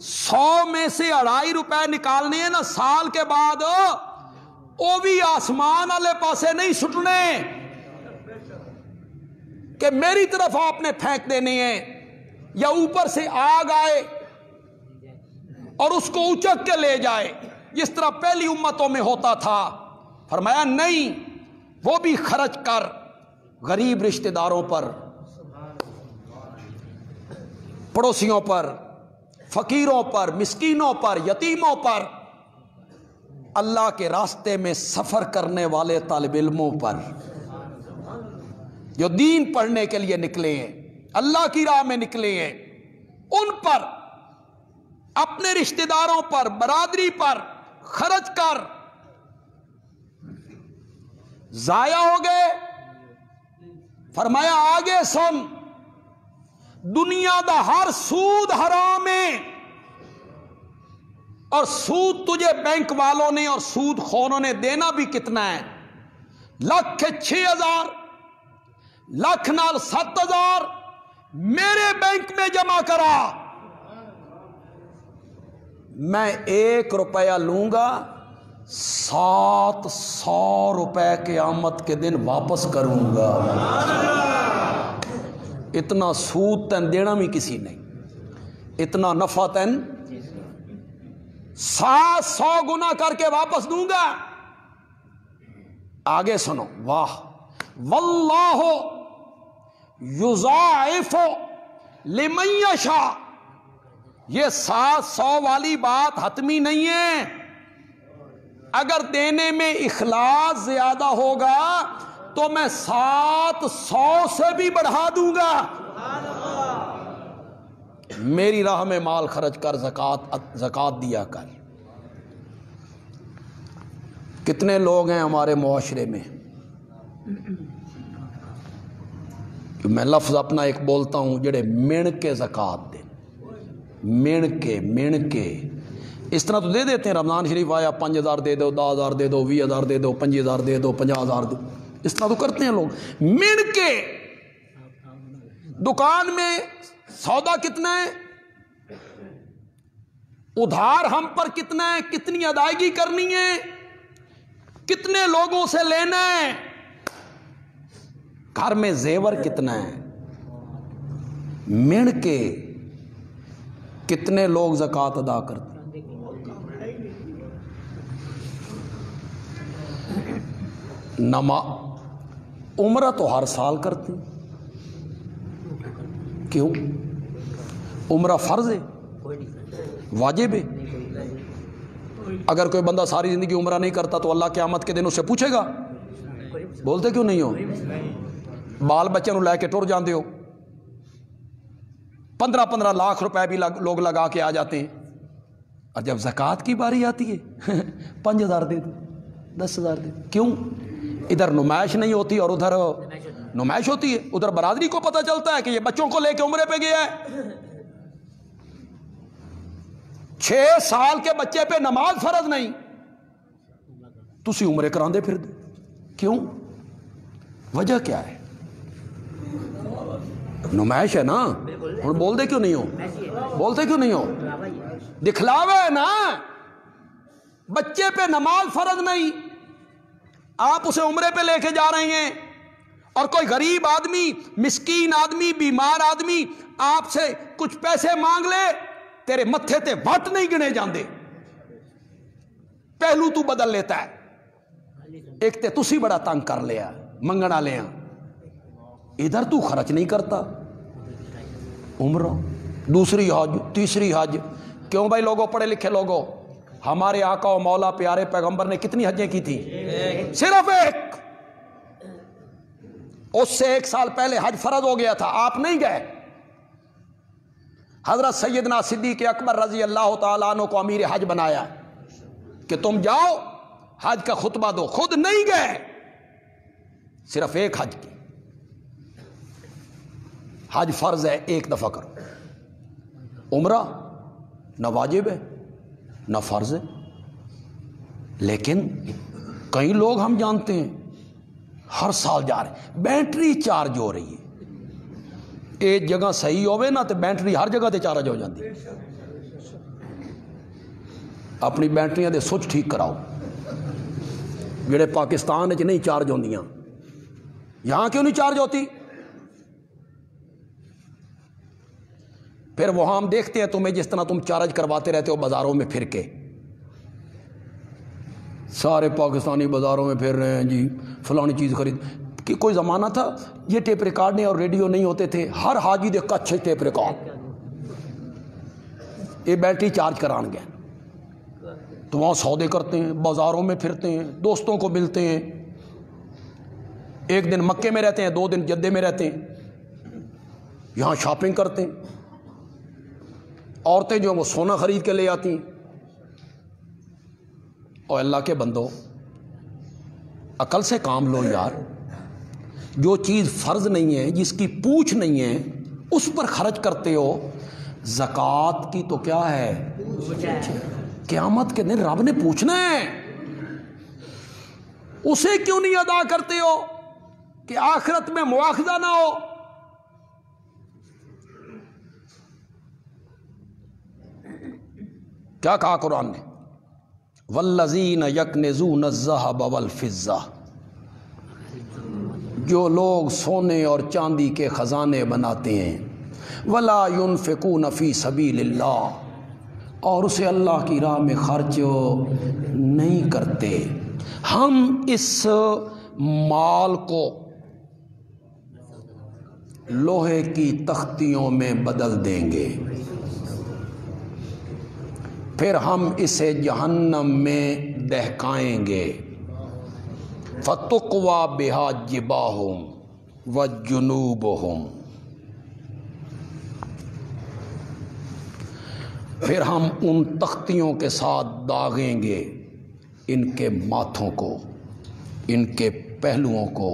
S1: 100 میں سے 2.5 روپے نکالنے ہیں نا سال کے بعد، وہ بھی آسمان والے پاسے نہیں سٹنے کہ میری طرف آپ نے پھینک دینے ہیں، یا اوپر سے آگ آئے اور اس کو اچک کے لے جائے جس طرح پہلی امتوں میں ہوتا تھا۔ فرمایا نہیں، وہ بھی خرچ کر غریب رشتہ داروں پر، پڑوسیوں پر، فقیروں پر، مسکینوں پر، یتیموں پر، اللہ کے راستے میں سفر کرنے والے طالب علموں پر جو دین پڑھنے کے لیے نکلے ہیں، اللہ کی راہ میں نکلے ہیں، ان پر، اپنے رشتہ داروں پر، برادری پر خرچ کر۔ ضائع ہو گئے؟ فرمایا آگے سن، دنیا دا ہر سود حرام ہے، اور سود تجھے بینک والوں نے اور سود خوروں نے دینا بھی کتنا ہے؟ لاکھ 6,000، لاکھ نال 7,000 میرے بینک میں جمع کرا، میں 1 روپیہ لوں گا، 700 روپے قیامت کے دن واپس کروں گا۔ اتنا سود تین دینا بھی کسی نہیں، اتنا نفع تین 700 گنا کر کے واپس دوں گا۔ آگے سنو، واہ واللہ یضاعف لمن یشاء، یہ 700 والی بات حتمی نہیں ہے، اگر دینے میں اخلاص زیادہ ہوگا تو میں 700 سے بھی بڑھا دوں گا۔ میری راہ میں مال خرچ کر، زکوٰۃ دیا کر۔ کتنے لوگ ہیں ہمارے معاشرے میں، میں لفظ اپنا ایک بولتا ہوں، جڑے مین کے زکوٰۃ دیں، مین کے اس طرح تو دے دیتے ہیں، رمضان شریف آیا 5,000 دے دو، 10,000 دے دو، 20,000 دے دو، 25,000 دے دو، 50,000 دو، اس طرح تو کرتے ہیں لوگ۔ مین کے دکان میں سودا کتنا ہے، ادھار ہم پر کتنا ہے، کتنی ادائیگی کرنی ہے، کتنے لوگوں سے لینا ہے، گھر میں زیور کتنا ہے، مین کے کتنے لوگ زکوٰۃ ادا کرتے ہیں۔ عمرہ تو ہر سال کرتے ہیں، کیوں؟ عمرہ فرض ہے، واجب ہے۔ اگر کوئی بندہ ساری زندگی عمرہ نہیں کرتا تو اللہ قیامت کے دن اس سے پوچھے گا، بولتے کیوں نہیں ہو؟ بال بچے نو لے کے ٹر جاندے ہو، 15 لاکھ روپے بھی لوگ لگا کے آ جاتے ہیں، اور جب زکوٰۃ کی باری آتی ہے 5,000 دے دو، 10,000 دے دو، کیوں؟ ادھر نمائش نہیں ہوتی اور ادھر نمائش ہوتی ہے، ادھر برادری کو پتہ چلتا ہے کہ یہ بچوں کو لے کے عمرے پہ گیا ہے۔ 6 سال کے بچے پہ نماز فرض نہیں، تسی عمرے کراندے پھر دے، کیوں؟ وجہ کیا ہے؟ نمائش ہے نا، ہن بول دے کیوں نہیں ہو؟ بولتے کیوں نہیں ہو؟ دکھلاوے ہے نا، بچے پہ نماز فرض نہیں، آپ اسے عمرے پہ لے کے جا رہے ہیں، اور کوئی غریب آدمی، مسکین آدمی، بیمار آدمی آپ سے کچھ پیسے مانگ لے، تیرے متھے تے وٹ نہیں گنے جاندے، پہلو تو بدل لیتا ہے، ایک تے تسی بڑا تنگ کر لیا منگنا لیا، ادھر تو خرچ نہیں کرتا عمرہ، دوسری حج، تیسری حج۔ کیوں بھائی لوگوں، پڑھے لکھے لوگوں، ہمارے آقا و مولا پیارے پیغمبر نے کتنی حجیں کی تھی؟ صرف ایک، اس سے 1 سال پہلے حج فرض ہو گیا تھا، آپ نہیں گئے۔ حضرت سیدنا صدیق اکبر رضی اللہ تعالیٰ عنہ کو امیر حج بنایا کہ تم جاؤ حج کا خطبہ دو، خود نہیں گئے، صرف ایک حج کی. حج فرض ہے، ایک دفعہ کرو. عمرہ نہ واجب ہے نہ فرض ہے. لیکن کئی لوگ ہم جانتے ہیں ہر سال جا رہے ہیں، بیٹری چارج ہو رہی ہے. ایک جگہ صحیح ہوئے نا تو بیٹری ہر جگہ تے چارج ہو جاتی ہے. اپنی بیٹریاں دے سوئچ ٹھیک کراؤ جڑے پاکستان وچ نہیں چارج ہوندیاں. یہاں کیوں نہیں چارج ہوتی؟ پھر وہاں ہم دیکھتے ہیں تمہیں جس طرح تم چارج کرواتے رہتے ہو بازاروں میں پھر کے. سارے پاکستانی بازاروں میں پھر رہے ہیں جی فلانی چیز خرید. کہ کوئی زمانہ تھا یہ ٹیپ ریکارڈ اور ریڈیو نہیں ہوتے تھے، ہر حاجی دے کچھ ٹیپ ریکارڈ، یہ بیٹری چارج کران گئے تو وہاں سودے کرتے ہیں، بازاروں میں پھرتے ہیں، دوستوں کو ملتے ہیں. ایک دن مکے میں رہتے ہیں، 2 دن جدے میں رہتے ہیں، یہاں شاپنگ کرتے ہیں. عورتیں جو وہ سونا خرید کے لے آتی ہیں. اور اللہ کے بندو عقل سے کام لو یار. جو چیز فرض نہیں ہے، جس کی پوچھ نہیں ہے، اس پر خرچ کرتے ہو. زکوٰۃ کی تو کیا ہے، قیامت کے دن رب نے پوچھنا ہے. اسے کیوں نہیں ادا کرتے ہو کہ آخرت میں مواخذہ نہ ہو؟ کیا کہا قرآن نے؟ والذین یکنزون الذھب والفضہ، جو لوگ سونے اور چاندی کے خزانے بناتے ہیں، ولا ينفقون فی سبیل اللہ، اور اسے اللہ کی راہ میں خرچ نہیں کرتے. ہم اس مال کو لوہے کی تختیوں میں بدل دیں گے، پھر ہم اسے جہنم میں دہکائیں گے. فَتُقْوَى بِهَا جِبَاهُمْ وَجُنُوبُهُمْ، پھر ہم ان تختیوں کے ساتھ داغیں گے ان کے ماتھوں کو، ان کے پہلوؤں کو،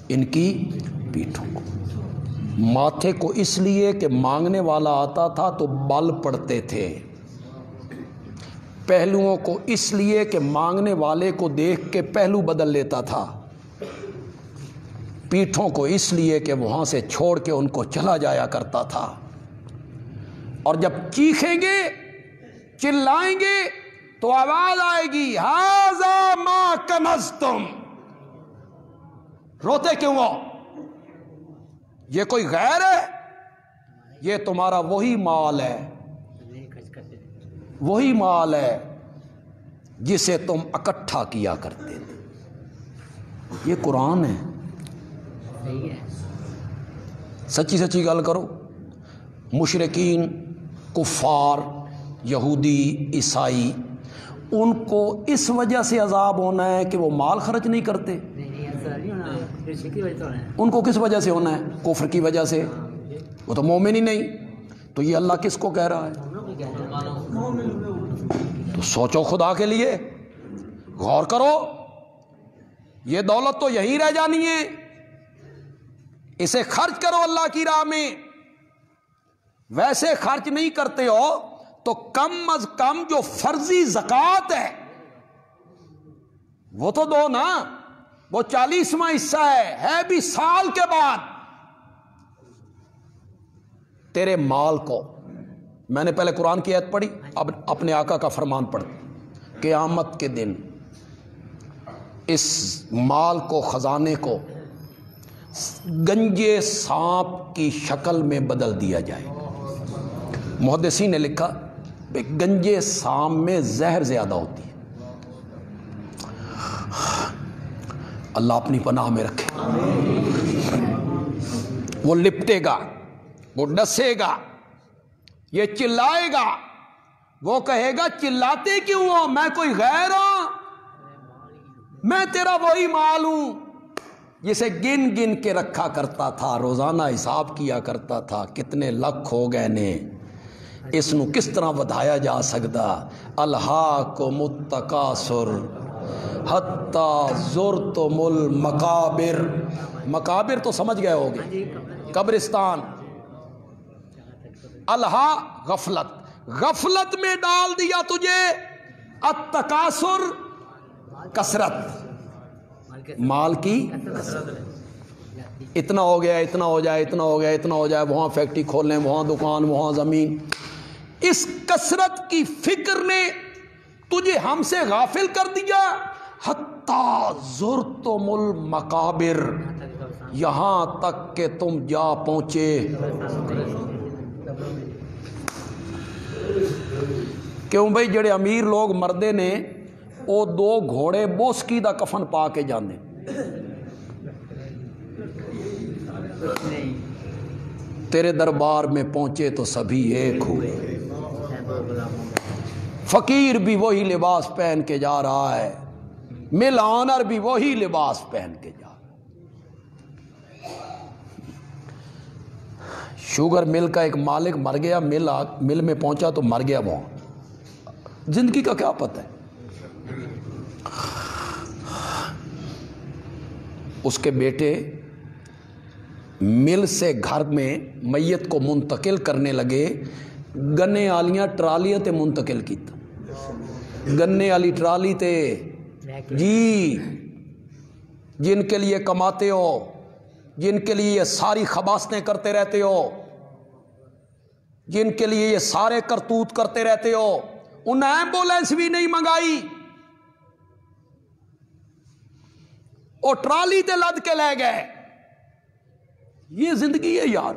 S1: ان کی پیٹھوں کو. ماتھے کو اس لیے کہ مانگنے والا آتا تھا تو بال پڑتے تھے، پہلوؤں کو اس لیے کہ مانگنے والے کو دیکھ کے پہلو بدل لیتا تھا، پیٹھوں کو اس لیے کہ وہاں سے چھوڑ کے ان کو چلا جایا کرتا تھا. اور جب چیخیں گے، چلائیں گے تو آواز آئے گی ھذا ما کنزتم. روتے کیوں ہو؟ یہ کوئی غیر ہے؟ یہ تمہارا وہی مال ہے، وہی مال ہے جسے تم اکٹھا کیا کرتے تھے. یہ قرآن ہے. سچی سچی گل کرو. مشرکین، کفار، یہودی، عیسائی، ان کو اس وجہ سے عذاب ہونا ہے کہ وہ مال خرچ نہیں کرتے. ان کو کس وجہ سے ہونا ہے؟ کفر کی وجہ سے. وہ تو مومن ہی نہیں. تو یہ اللہ کس کو کہہ رہا ہے؟ تو سوچو خدا کے لیے، غور کرو. یہ دولت تو یہی رہ جانی ہے، اسے خرچ کرو اللہ کی راہ میں. ویسے خرچ نہیں کرتے ہو تو کم از کم جو فرضی زکوٰۃ ہے وہ تو دو نا. وہ 40واں حصہ ہے بھی سال کے بعد. تیرے مال کو، میں نے پہلے قرآن کی آیت پڑھی، اب اپنے آقا کا فرمان پڑھ. قیامت کے دن اس مال کو، خزانے کو گنجے سانپ کی شکل میں بدل دیا جائے. محدثین نے لکھا کہ گنجے سانپ میں زہر زیادہ ہوتی ہے. اللہ اپنی پناہ میں رکھے. وہ لپٹے گا، وہ ڈسے گا، یہ چلائے گا، وہ کہے گا چلاتے کیوں ہو؟ میں کوئی غیر ہوں؟ میں تیرا وہی مال ہوں جسے گن گن کے رکھا کرتا تھا، روزانہ حساب کیا کرتا تھا. کتنے لکھ ہو گئے نے، اس نو کس طرح ودھایا جا سکتا. الہاکم التکاثر حتی زرتم المقابر. مقابر تو سمجھ گئے ہوگے، قبرستان. الہا غفلت، غفلت میں ڈال دیا تجھے. التکاثر کثرت، مال کی اتنا ہو گیا، اتنا ہو جائے، اتنا ہو گیا، اتنا ہو جائے، وہاں فیکٹری کھول لیں، وہاں دکان، وہاں زمین. اس کثرت کی فکر نے تجھے ہم سے غافل کر دیا. حتی زرتم المقابر، یہاں تک کہ تم جا پہنچے. کیوں بھئی جڑے امیر لوگ مردے نے وہ 2 گھوڑے بوسکی دا کفن پا کے جانے. تیرے دربار میں پہنچے تو سبھی ایک ہوئے. فقیر بھی وہی لباس پہن کے جا رہا ہے، مل آنر بھی وہی لباس پہن کے جا رہا ہے. شوگر مل کا ایک مالک مر گیا، مل میں پہنچا تو مر گیا. وہاں زندگی کا کیا پتہ ہے. اس کے بیٹے مل سے گھر میں میت کو منتقل کرنے لگے. گنے والیاں ٹرالیاں تے منتقل کیتا. گنے والی ٹرالی تے جی جن کے لیے کماتے ہو، جن کے لیے یہ ساری خباستیں کرتے رہتے ہو، جن کے لیے یہ سارے کرتوت کرتے رہتے ہو، انہیں ایمبولینس بھی نہیں منگائی، اور ٹرالی تے لد کے لے گئے. یہ زندگی ہے یار.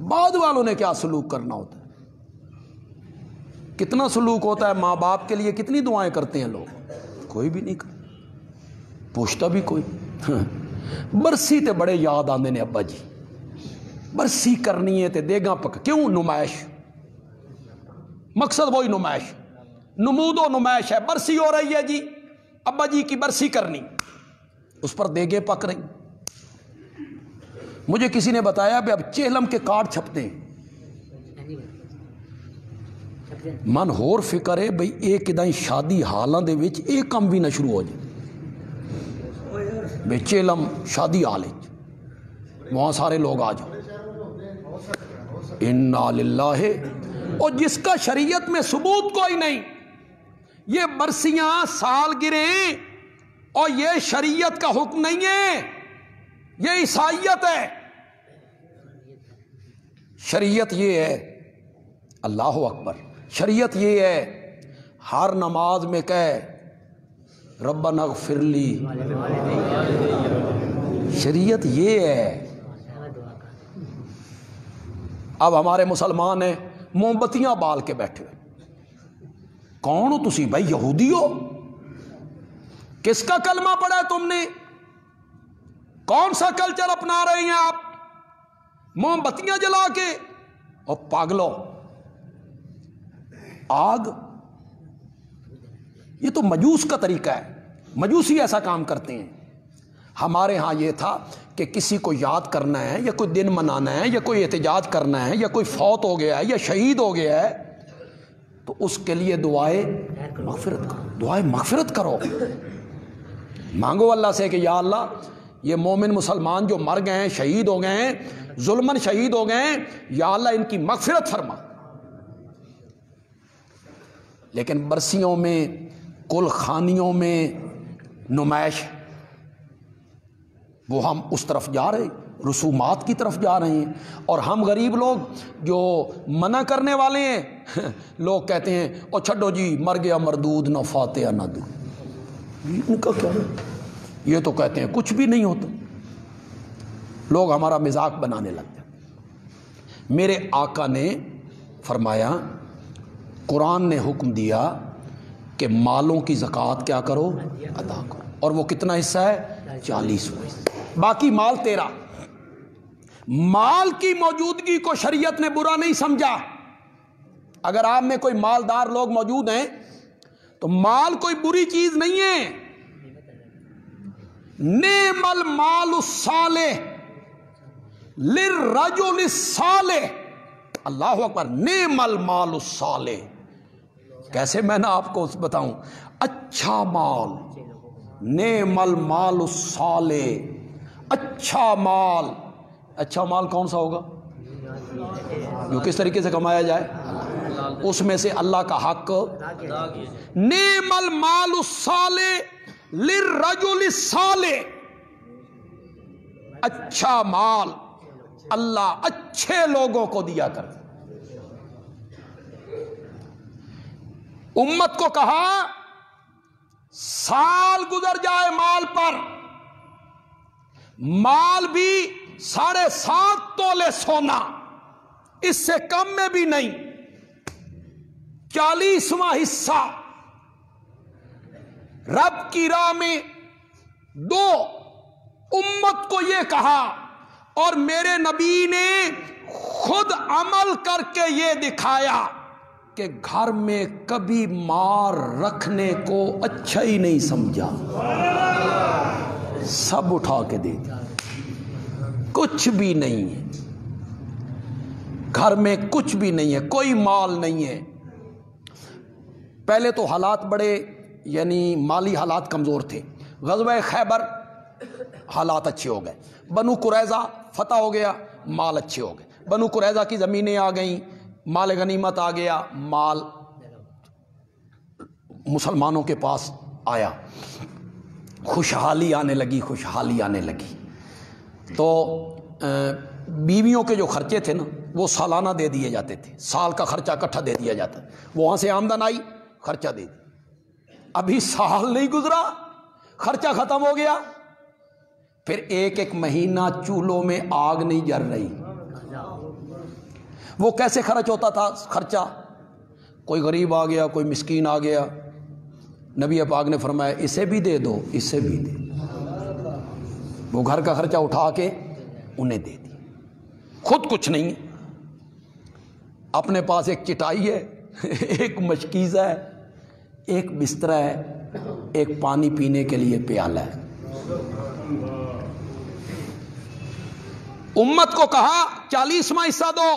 S1: بعد والوں نے کیا سلوک کرنا ہوتا ہے، کتنا سلوک ہوتا ہے. ماں باپ کے لیے کتنی دعائیں کرتے ہیں لوگ، کوئی بھی نہیں کرتا، پوچھتا بھی کوئی. برسی تے بڑے یاد آندے نے ابا جی، برسی کرنی ہے تے دیگاں پک. کیوں؟ نمائش، مقصد وہی نمائش، نمود و نمائش ہے. برسی ہو رہی ہے جی، ابا جی کی برسی کرنی، اس پر دیگیں پک رہی. مجھے کسی نے بتایا کہ اب چہلم کے کارڈ چھپتے ہیں. من ہور فکر ہے بھئی ایک ادائی شادی حالاں دے وچ ایک کم بھی نہ شروع ہو جائے. بھئی چہلم شادی حال ہے، وہاں سارے لوگ آ جاؤ. انا للہ. اور جس کا شریعت میں ثبوت کوئی نہیں، یہ برسیاں سالگرہیں اور یہ شریعت کا حکم نہیں ہے، یہ عیسائیت ہے. شریعت یہ ہے، اللہ اکبر، شریعت یہ ہے ہر نماز میں کہے ربنا اغفر لی. شریعت یہ ہے. اب ہمارے مسلمان ہیں موم بتیاں بال کے بیٹھے. کون ہو تسی بھائی؟ یہودی ہو؟ کس کا کلمہ پڑھا ہے تم نے؟ کون سا کلچر اپنا رہے ہیں آپ؟ موم بتیاں جلا کے. اور پاگلو، آگ یہ تو مجوس کا طریقہ ہے، مجوسی ایسا کام کرتے ہیں. ہمارے ہاں یہ تھا کہ کسی کو یاد کرنا ہے یا کوئی دن منانا ہے یا کوئی احتجاج کرنا ہے یا کوئی فوت ہو گیا ہے یا شہید ہو گیا ہے تو اس کے لیے دعائے مغفرت کرو، دعائے مغفرت کرو. مانگو اللہ سے کہ یا اللہ یہ مومن مسلمان جو مر گئے ہیں، شہید ہو گئے ہیں، ظلمن شہید ہو گئے ہیں، یا اللہ ان کی مغفرت فرما. لیکن برسیوں میں، کل خانیوں میں نمائش، وہ ہم اس طرف جا رہے، رسومات کی طرف جا رہے ہیں. اور ہم غریب لوگ جو منع کرنے والے ہیں، لوگ کہتے ہیں او چھڈو جی مر گیا مردود، نہ فاتحہ نہ دو. ان کا کیا ہے؟ یہ تو کہتے ہیں کچھ بھی نہیں ہوتا. لوگ ہمارا مذاق بنانے لگتے ہیں. میرے آقا نے فرمایا، قرآن نے حکم دیا کہ مالوں کی زکوٰۃ کیا کرو؟ ادا کرو. اور وہ کتنا حصہ ہے؟ 40. باقی مال تیرا. مال کی موجودگی کو شریعت نے برا نہیں سمجھا. اگر آپ میں کوئی مالدار لوگ موجود ہیں تو مال کوئی بری چیز نہیں ہے. نعم المال الصالح للرجل الصالح. اللہ اکبر. نعم المال الصالح. کیسے میں نے آپ کو بتاؤں؟ اچھا مال نعم المال الصالح، اچھا مال کون سا ہوگا؟ جو کس طریقے سے کمایا جائے، اس میں سے اللہ کا حق۔ نعم المال الصالح للرجل الصالح، اچھا مال اللہ اچھے لوگوں کو دیا کر۔ امت کو کہا سال گزر جائے مال پر، مال بھی 7.5 تولے سونا، اس سے کم میں بھی نہیں، 40واں حصہ رب کی راہ میں دو۔ امت کو یہ کہا، اور میرے نبی نے خود عمل کر کے یہ دکھایا کہ گھر میں کبھی مار رکھنے کو اچھا ہی نہیں سمجھا، سب اٹھا کے دے دیا، کچھ بھی نہیں ہے گھر میں، کچھ بھی نہیں ہے، کوئی مال نہیں ہے۔ پہلے تو حالات بڑے یعنی مالی حالات کمزور تھے، غزوہ خیبر حالات اچھے ہو گئے، بنو قریظہ فتح ہو گیا، مال اچھے ہو گئے، بنو قریظہ کی زمینیں آ گئیں، مال غنیمت آ گیا، مال مسلمانوں کے پاس آیا، خوشحالی آنے لگی۔ تو بیویوں کے جو خرچے تھے نا وہ سالانہ دے دیے جاتے تھے، سال کا خرچہ اکٹھا دے دیا جاتا، وہاں سے آمدن آئی خرچہ دے دیا۔ ابھی سال نہیں گزرا خرچہ ختم ہو گیا، پھر ایک مہینہ چولہوں میں آگ نہیں جل رہی۔ وہ کیسے خرچ ہوتا تھا خرچہ؟ کوئی غریب آ گیا، کوئی مسکین آ گیا، نبی پاک نے فرمایا اسے بھی دے دو، اسے بھی دے دو، وہ گھر کا خرچہ اٹھا کے انہیں دے دی، خود کچھ نہیں، اپنے پاس ایک چٹائی ہے، ایک مشکیزہ ہے، ایک بستر ہے، ایک پانی پینے کے لیے پیالہ ہے۔ امت کو کہا 40واں حصہ دو،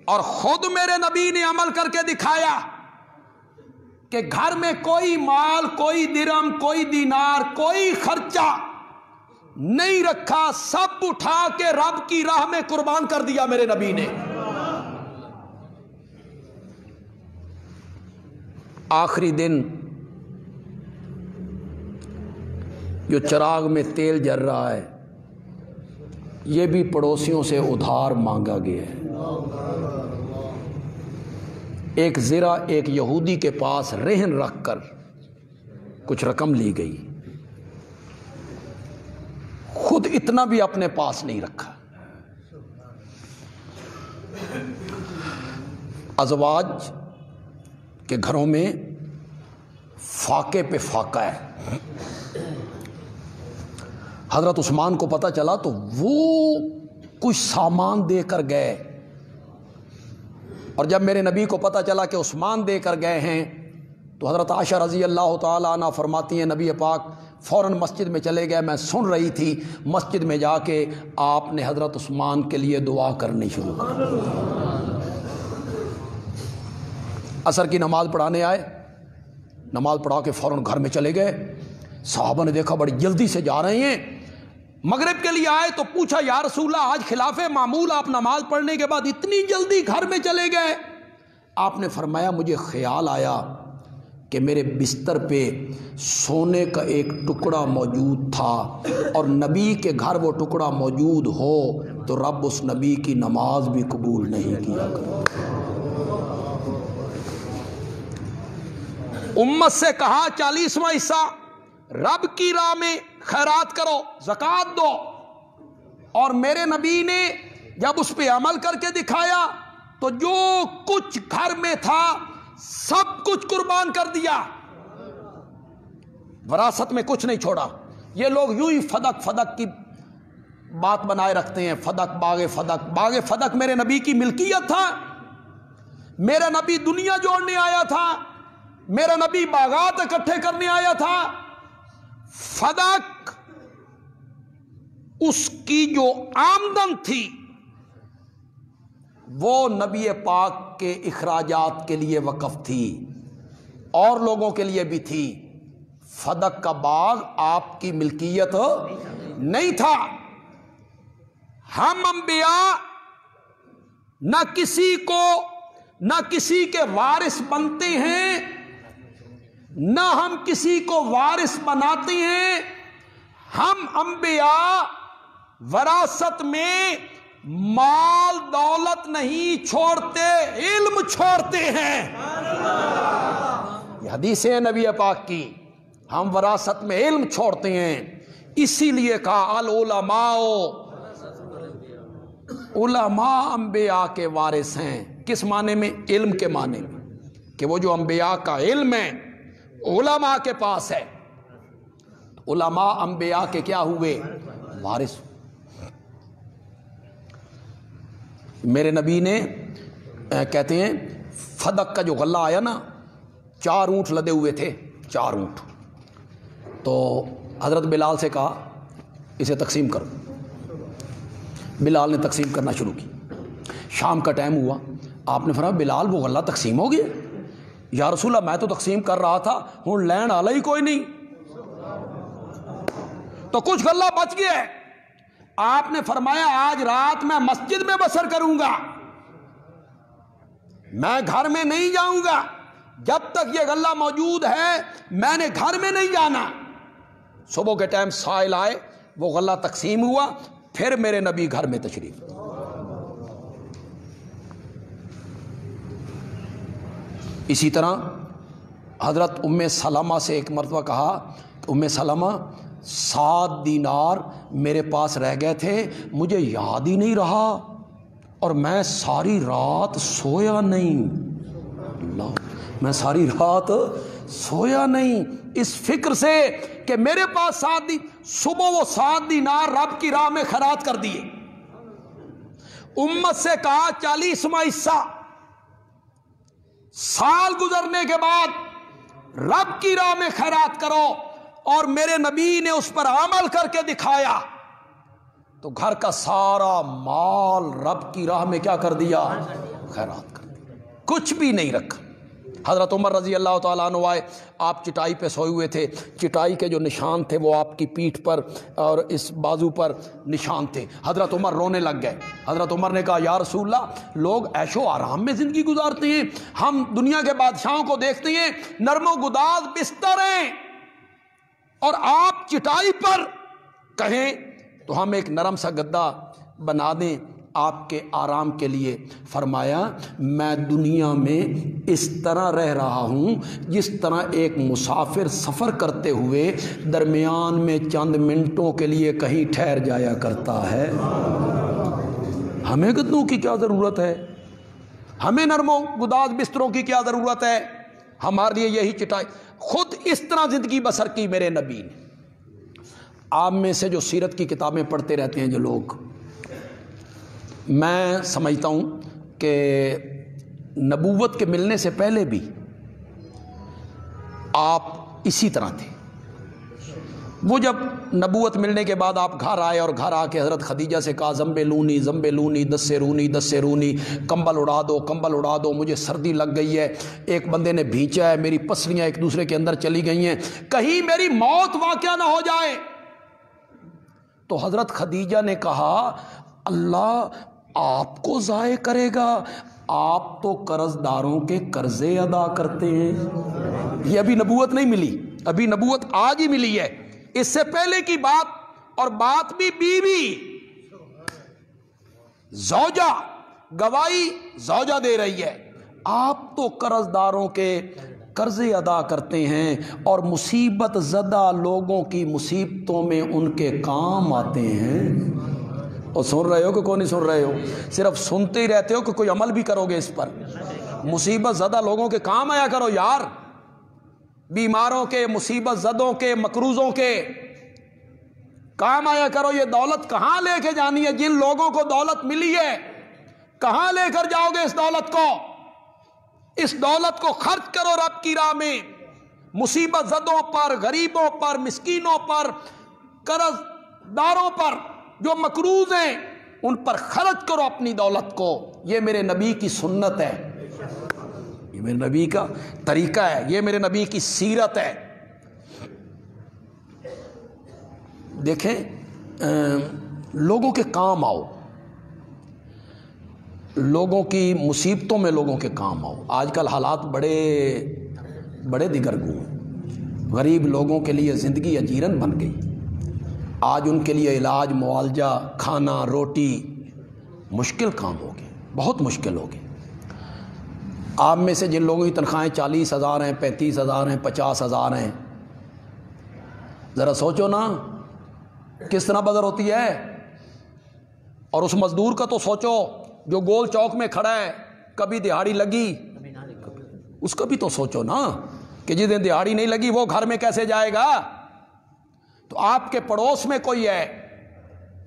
S1: اور خود میرے نبی نے عمل کر کے دکھایا کہ گھر میں کوئی مال، کوئی درہم، کوئی دینار، کوئی خرچہ نہیں رکھا، سب اٹھا کے رب کی راہ میں قربان کر دیا میرے نبی نے۔ آخری دن جو چراغ میں تیل جل رہا ہے، یہ بھی پڑوسیوں سے ادھار مانگا گیا ہے۔ ایک زرہ ایک یہودی کے پاس رہن رکھ کر کچھ رقم لی گئی، خود اتنا بھی اپنے پاس نہیں رکھا۔ ازواج کے گھروں میں فاقے پہ فاقہ ہے۔ حضرت عثمان کو پتہ چلا تو وہ کچھ سامان دے کر گئے، اور جب میرے نبی کو پتہ چلا کہ عثمان دے کر گئے ہیں تو حضرت عائشہ رضی اللہ تعالیٰ عنہ فرماتی ہیں نبی پاک فوراً مسجد میں چلے گئے، میں سن رہی تھی، مسجد میں جا کے آپ نے حضرت عثمان کے لیے دعا کرنی شروع کر۔ عصر کی نماز پڑھانے آئے، نماز پڑھا کے فوراً گھر میں چلے گئے، صحابہ نے دیکھا بڑی جلدی سے جا رہے ہیں، مغرب کے لیے آئے تو پوچھا یا رسول اللہ آج خلاف معمول آپ نماز پڑھنے کے بعد اتنی جلدی گھر میں چلے گئے؟ آپ نے فرمایا مجھے خیال آیا کہ میرے بستر پہ سونے کا ایک ٹکڑا موجود تھا، اور نبی کے گھر وہ ٹکڑا موجود ہو تو رب اس نبی کی نماز بھی قبول نہیں کیا کرے۔ امت سے کہا 40واں حصہ رب کی راہ میں خیرات کرو، زکوٰۃ دو، اور میرے نبی نے جب اس پہ عمل کر کے دکھایا تو جو کچھ گھر میں تھا سب کچھ قربان کر دیا، وراثت میں کچھ نہیں چھوڑا۔ یہ لوگ یوں ہی فدق کی بات بنائے رکھتے ہیں، باغ فدق میرے نبی کی ملکیت تھا، میرا نبی دنیا جوڑنے آیا تھا، میرا نبی باغات اکٹھے کرنے آیا تھا۔ فدق اس کی جو آمدن تھی وہ نبی پاک کے اخراجات کے لیے وقف تھی، اور لوگوں کے لیے بھی تھی۔ فدق کا باغ آپ کی ملکیت نہیں تھا۔ ہم انبیاء نہ کسی کے وارث بنتے ہیں، نہ ہم کسی کو وارث بناتے ہیں۔ ہم انبیاء وراثت میں مال دولت نہیں چھوڑتے، علم چھوڑتے ہیں۔ یہ حدیث ہے نبی پاک کی، ہم وراثت میں علم چھوڑتے ہیں۔ اسی لیے کہا العلماء، علماء انبیاء کے وارث ہیں۔ کس معنی میں؟ علم کے معنی میں، کہ وہ جو انبیاء کا علم ہے علماء کے پاس ہے، علماء انبیاء کے کیا ہوئے؟ وارث۔ میرے نبی نے کہتے ہیں فدق کا جو غلہ آیا نا، 4 اونٹ لدے ہوئے تھے، 4 اونٹ۔ تو حضرت بلال سے کہا اسے تقسیم کرو۔ بلال نے تقسیم کرنا شروع کی۔ شام کا ٹائم ہوا، آپ نے فرمایا بلال وہ غلہ تقسیم ہو گیا؟ یا رسول اللہ میں تو تقسیم کر رہا تھا، ہوں لین والا ہی کوئی نہیں، تو کچھ غلہ بچ گیا ہے۔ آپ نے فرمایا آج رات میں مسجد میں بسر کروں گا، میں گھر میں نہیں جاؤں گا، جب تک یہ غلہ موجود ہے میں نے گھر میں نہیں جانا۔ صبح کے ٹائم سائل آئے، وہ غلہ تقسیم ہوا، پھر میرے نبی گھر میں تشریف۔ اسی طرح حضرت ام سلمہ سے ایک مرتبہ کہا، ام سلمہ 7 دینار میرے پاس رہ گئے تھے، مجھے یاد ہی نہیں رہا اور میں ساری رات سویا نہیں۔ اللہ، میں ساری رات سویا نہیں اس فکر سے کہ میرے پاس 7 دن، صبح وہ 7 دینار رب کی راہ میں خیرات کر دیے۔ امت سے کہا 40واں حصہ سال گزرنے کے بعد رب کی راہ میں خیرات کرو، اور میرے نبی نے اس پر عمل کر کے دکھایا، تو گھر کا سارا مال رب کی راہ میں کیا کر دیا؟ خیرات کر دیا، کچھ بھی نہیں رکھا۔ حضرت عمر رضی اللہ تعالیٰ عنہ آئے، آپ چٹائی پہ سوئے ہوئے تھے، چٹائی کے جو نشان تھے وہ آپ کی پیٹھ پر اور اس بازو پر نشان تھے۔ حضرت عمر رونے لگ گئے۔ حضرت عمر نے کہا یا رسول اللہ، لوگ عیش و آرام میں زندگی گزارتے ہیں، ہم دنیا کے بادشاہوں کو دیکھتے ہیں نرم و گداز بستر ہیں، اور آپ چٹائی پر کہیں تو ہم ایک نرم سا گدا بنا دیں آپ کے آرام کے لیے۔ فرمایا میں دنیا میں اس طرح رہ رہا ہوں جس طرح ایک مسافر سفر کرتے ہوئے درمیان میں چند منٹوں کے لیے کہیں ٹھہر جایا کرتا ہے۔ ہمیں گدوں کی کیا ضرورت ہے؟ ہمیں نرم و گداز بستروں کی کیا ضرورت ہے؟ ہمارے لیے یہی چٹائی۔ خود اس طرح زندگی بسر کی میرے نبی نے۔ آپ میں سے جو سیرت کی کتابیں پڑھتے رہتے ہیں جو لوگ، میں سمجھتا ہوں کہ نبوت کے ملنے سے پہلے بھی آپ اسی طرح تھے۔ وہ جب نبوت ملنے کے بعد آپ گھر آئے اور گھر آ کے حضرت خدیجہ سے کہا زمبلونی زمبلونی دسرونی، کمبل اڑا دو، مجھے سردی لگ گئی ہے، ایک بندے نے بھینچا ہے، میری پسلیاں ایک دوسرے کے اندر چلی گئی ہیں، کہیں میری موت واقعہ نہ ہو جائے۔ تو حضرت خدیجہ نے کہا اللہ آپ کو ضائع کرے گا، آپ تو قرض داروں کے قرضے ادا کرتے ہیں۔ یہ ابھی نبوت نہیں ملی، ابھی نبوت آج ہی ملی ہے۔ اس سے پہلے کی بات، اور بات بھی بیوی زوجہ، گواہی زوجہ دے رہی ہے، آپ تو قرض داروں کے قرضے ادا کرتے ہیں اور مصیبت زدہ لوگوں کی مصیبتوں میں ان کے کام آتے ہیں۔ اور سن رہے ہو کہ کوئی نہیں سن رہے ہو؟ صرف سنتے ہی رہتے ہو کہ کوئی عمل بھی کرو گے اس پر؟ مصیبت زدہ لوگوں کے کام آیا کرو یار، بیماروں کے، مصیبت زدوں کے، مقروضوں کے کام آیا کرو۔ یہ دولت کہاں لے کے جانی ہے؟ جن لوگوں کو دولت ملی ہے کہاں لے کر جاؤ گے اس دولت کو؟ اس دولت کو خرچ کرو رب کی راہ میں، مصیبت زدوں پر، غریبوں پر، مسکینوں پر، قرض داروں پر جو مقروض ہیں ان پر خرچ کرو اپنی دولت کو۔ یہ میرے نبی کی سنت ہے، یہ میرے نبی کا طریقہ ہے، یہ میرے نبی کی سیرت ہے۔ دیکھیں لوگوں کے کام آؤ، لوگوں کی مصیبتوں میں لوگوں کے کام آؤ۔ آج کل حالات بڑے دیگرگوں ہیں، غریب لوگوں کے لیے زندگی اجیرن بن گئی۔ آج ان کے لیے علاج، معالجہ، کھانا، روٹی مشکل کام ہو گئے، بہت مشکل ہو گئے۔ آپ میں سے جن لوگوں کی تنخواہیں 40,000 ہیں، 35,000 ہیں، 50,000 ہیں، ذرا سوچو نا کس طرح بدر ہوتی ہے۔ اور اس مزدور کا تو سوچو جو گول چوک میں کھڑا ہے، کبھی دہاڑی لگی، اس کا بھی تو سوچو نا کہ جس دن دہاڑی نہیں لگی وہ گھر میں کیسے جائے گا۔ تو آپ کے پڑوس میں کوئی ہے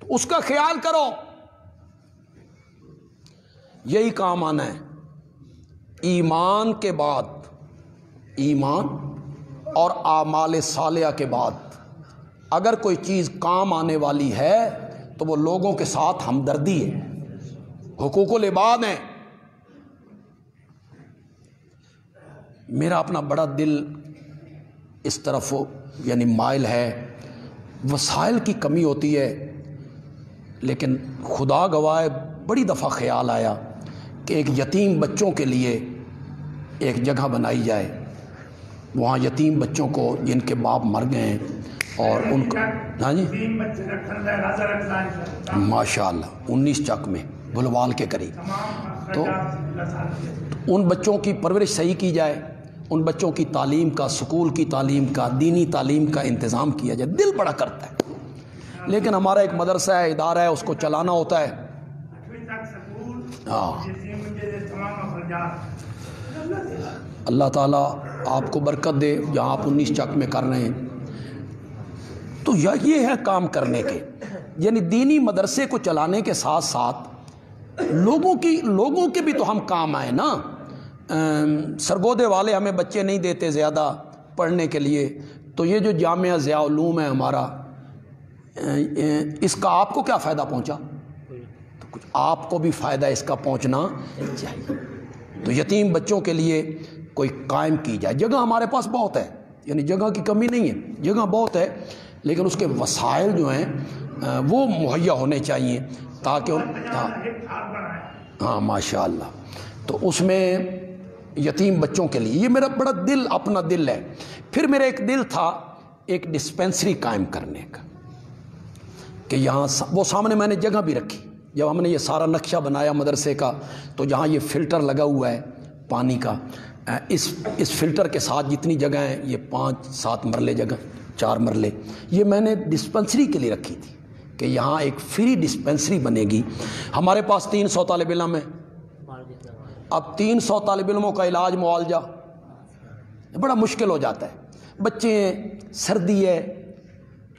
S1: تو اس کا خیال کرو۔ یہی کام آنا ہے۔ ایمان کے بعد، ایمان اور اعمال صالحہ کے بعد اگر کوئی چیز کام آنے والی ہے تو وہ لوگوں کے ساتھ ہمدردی ہے، حقوق العباد ہیں۔ میرا اپنا بڑا دل اس طرف یعنی مائل ہے۔ وسائل کی کمی ہوتی ہے، لیکن خدا گواہ بڑی دفعہ خیال آیا کہ ایک یتیم بچوں کے لیے ایک جگہ بنائی جائے، وہاں یتیم بچوں کو جن کے باپ مر گئے ہیں اور ان کا، ہاں جی ماشاء اللہ 19 چک میں بلوال کے قریب، تو ان بچوں کی پرورش صحیح کی جائے، ان بچوں کی تعلیم کا، سکول کی تعلیم کا، دینی تعلیم کا انتظام کیا جائے۔ دل بڑا کرتا ہے، لیکن ہمارا ایک مدرسہ ہے، ادارہ ہے، اس کو چلانا ہوتا ہے۔ ہاں، اللہ تعالیٰ آپ کو برکت دے جہاں آپ 19 چک میں کر رہے ہیں۔ تو یہ ہے کام کرنے کے، یعنی دینی مدرسے کو چلانے کے ساتھ ساتھ لوگوں کے بھی تو ہم کام آئے نا۔ سرگودے والے ہمیں بچے نہیں دیتے زیادہ پڑھنے کے لیے، تو یہ جو جامعہ ضیاء العلوم ہے ہمارا، اس کا آپ کو کیا فائدہ پہنچا؟ تو کچھ آپ کو بھی فائدہ اس کا پہنچنا چاہیے۔ تو یتیم بچوں کے لیے کوئی قائم کی جائے۔ جگہ ہمارے پاس بہت ہے، یعنی جگہ کی کمی نہیں ہے، جگہ بہت ہے، لیکن اس کے وسائل جو ہیں وہ مہیا ہونے چاہیے تاکہ ہاں ماشاء اللہ۔ تو اس میں یتیم بچوں کے لیے یہ میرا بڑا دل، اپنا دل ہے۔ پھر میرا ایک دل تھا ایک ڈسپینسری قائم کرنے کا، کہ یہاں وہ سامنے میں نے جگہ بھی رکھی۔ جب ہم نے یہ سارا نقشہ بنایا مدرسے کا، تو جہاں یہ فلٹر لگا ہوا ہے پانی کا، اس فلٹر کے ساتھ جتنی جگہ ہیں، یہ 5-7 مرلے جگہ، 4 مرلے، یہ میں نے ڈسپینسری کے لیے رکھی تھی کہ یہاں ایک فری ڈسپینسری بنے گی۔ ہمارے پاس 300 طالب علم ہیں، اب 300 طالب علموں کا علاج معالجہ بڑا مشکل ہو جاتا ہے۔ بچے ہیں، سردی ہے،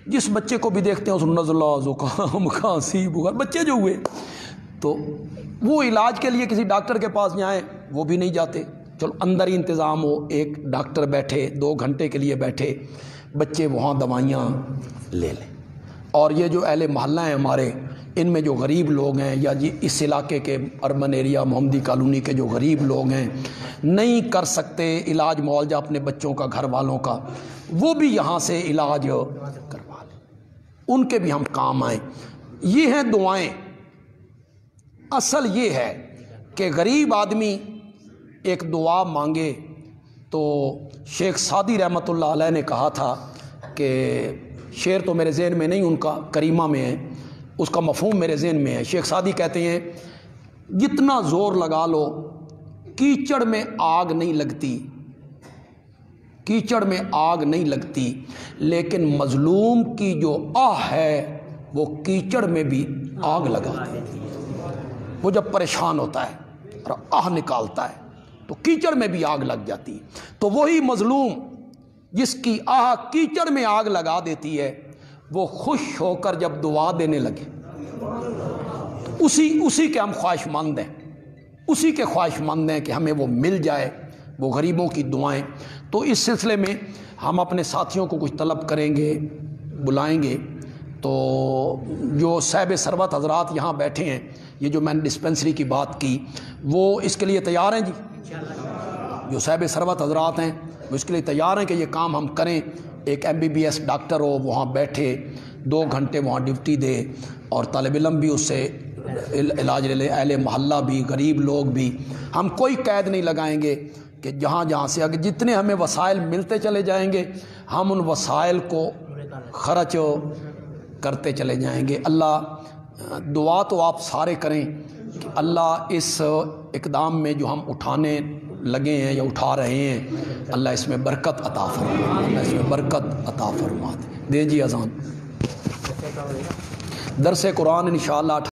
S1: جس بچے کو بھی دیکھتے ہیں اس نزلہ، زکام، کھانسی، بخار، بچے جو ہوئے، تو وہ علاج کے لیے کسی ڈاکٹر کے پاس جائیں وہ بھی نہیں جاتے۔ چلو اندر ہی انتظام ہو، ایک ڈاکٹر بیٹھے 2 گھنٹے کے لیے بیٹھے، بچے وہاں دوائیاں لے لیں۔ اور یہ جو اہل محلہ ہیں ہمارے، ان میں جو غریب لوگ ہیں، یا اس علاقے کے اربن ایریا محمدی کالونی کے جو غریب لوگ ہیں، نہیں کر سکتے علاج معالجہ اپنے بچوں کا، گھر والوں کا، وہ بھی یہاں سے علاج کروا لیں، ان کے بھی ہم کام آئیں۔ یہ ہیں دعائیں۔ اصل یہ ہے کہ غریب آدمی ایک دعا مانگے، تو شیخ سعدی رحمۃ اللہ علیہ نے کہا تھا کہ شعر تو میرے ذہن میں نہیں، ان کا کریمہ میں ہے، اس کا مفہوم میرے ذہن میں ہے۔ شیخ سعدی کہتے ہیں جتنا زور لگا لو کیچڑ میں آگ نہیں لگتی، کیچڑ میں آگ نہیں لگتی، لیکن مظلوم کی جو آہ ہے وہ کیچڑ میں بھی آگ لگاتی ہے۔ وہ جب پریشان ہوتا ہے اور آہ نکالتا ہے تو کیچڑ میں بھی آگ لگ جاتی ہے۔ تو وہی مظلوم جس کی آہ کیچڑ میں آگ لگا دیتی ہے، وہ خوش ہو کر جب دعا دینے لگے، تو اسی کے ہم خواہش مند ہیں، اسی کے خواہش مند ہیں کہ ہمیں وہ مل جائے، وہ غریبوں کی دعائیں۔ تو اس سلسلے میں ہم اپنے ساتھیوں کو کچھ طلب کریں گے، بلائیں گے۔ تو جو صاحب ثروت حضرات یہاں بیٹھے ہیں، یہ جو میں نے ڈسپینسری کی بات کی، وہ اس کے لیے تیار ہیں جی؟ جو صاحب ثروت حضرات ہیں وہ اس کے لیے تیار ہیں کہ یہ کام ہم کریں۔ ایک MBBS ڈاکٹر ہو، وہاں بیٹھے 2 گھنٹے وہاں ڈیوٹی دے اور طالب علم بھی اس سے علاج لے لے، اہل محلہ بھی، غریب لوگ بھی. ہم کوئی قید نہیں لگائیں گے کہ جہاں جہاں سے اگر جتنے ہمیں وسائل ملتے چلے جائیں گے ہم ان وسائل کو خرچ کرتے چلے جائیں گے. اللہ دعا تو آپ سارے کریں کہ اللہ اس اقدام میں جو ہم اٹھانے لگے ہیں یا اٹھا رہے ہیں اللہ اس میں برکت عطا فرما، اللہ اس میں برکت عطا فرما دے. جی اذان درس قرآن انشاءاللہ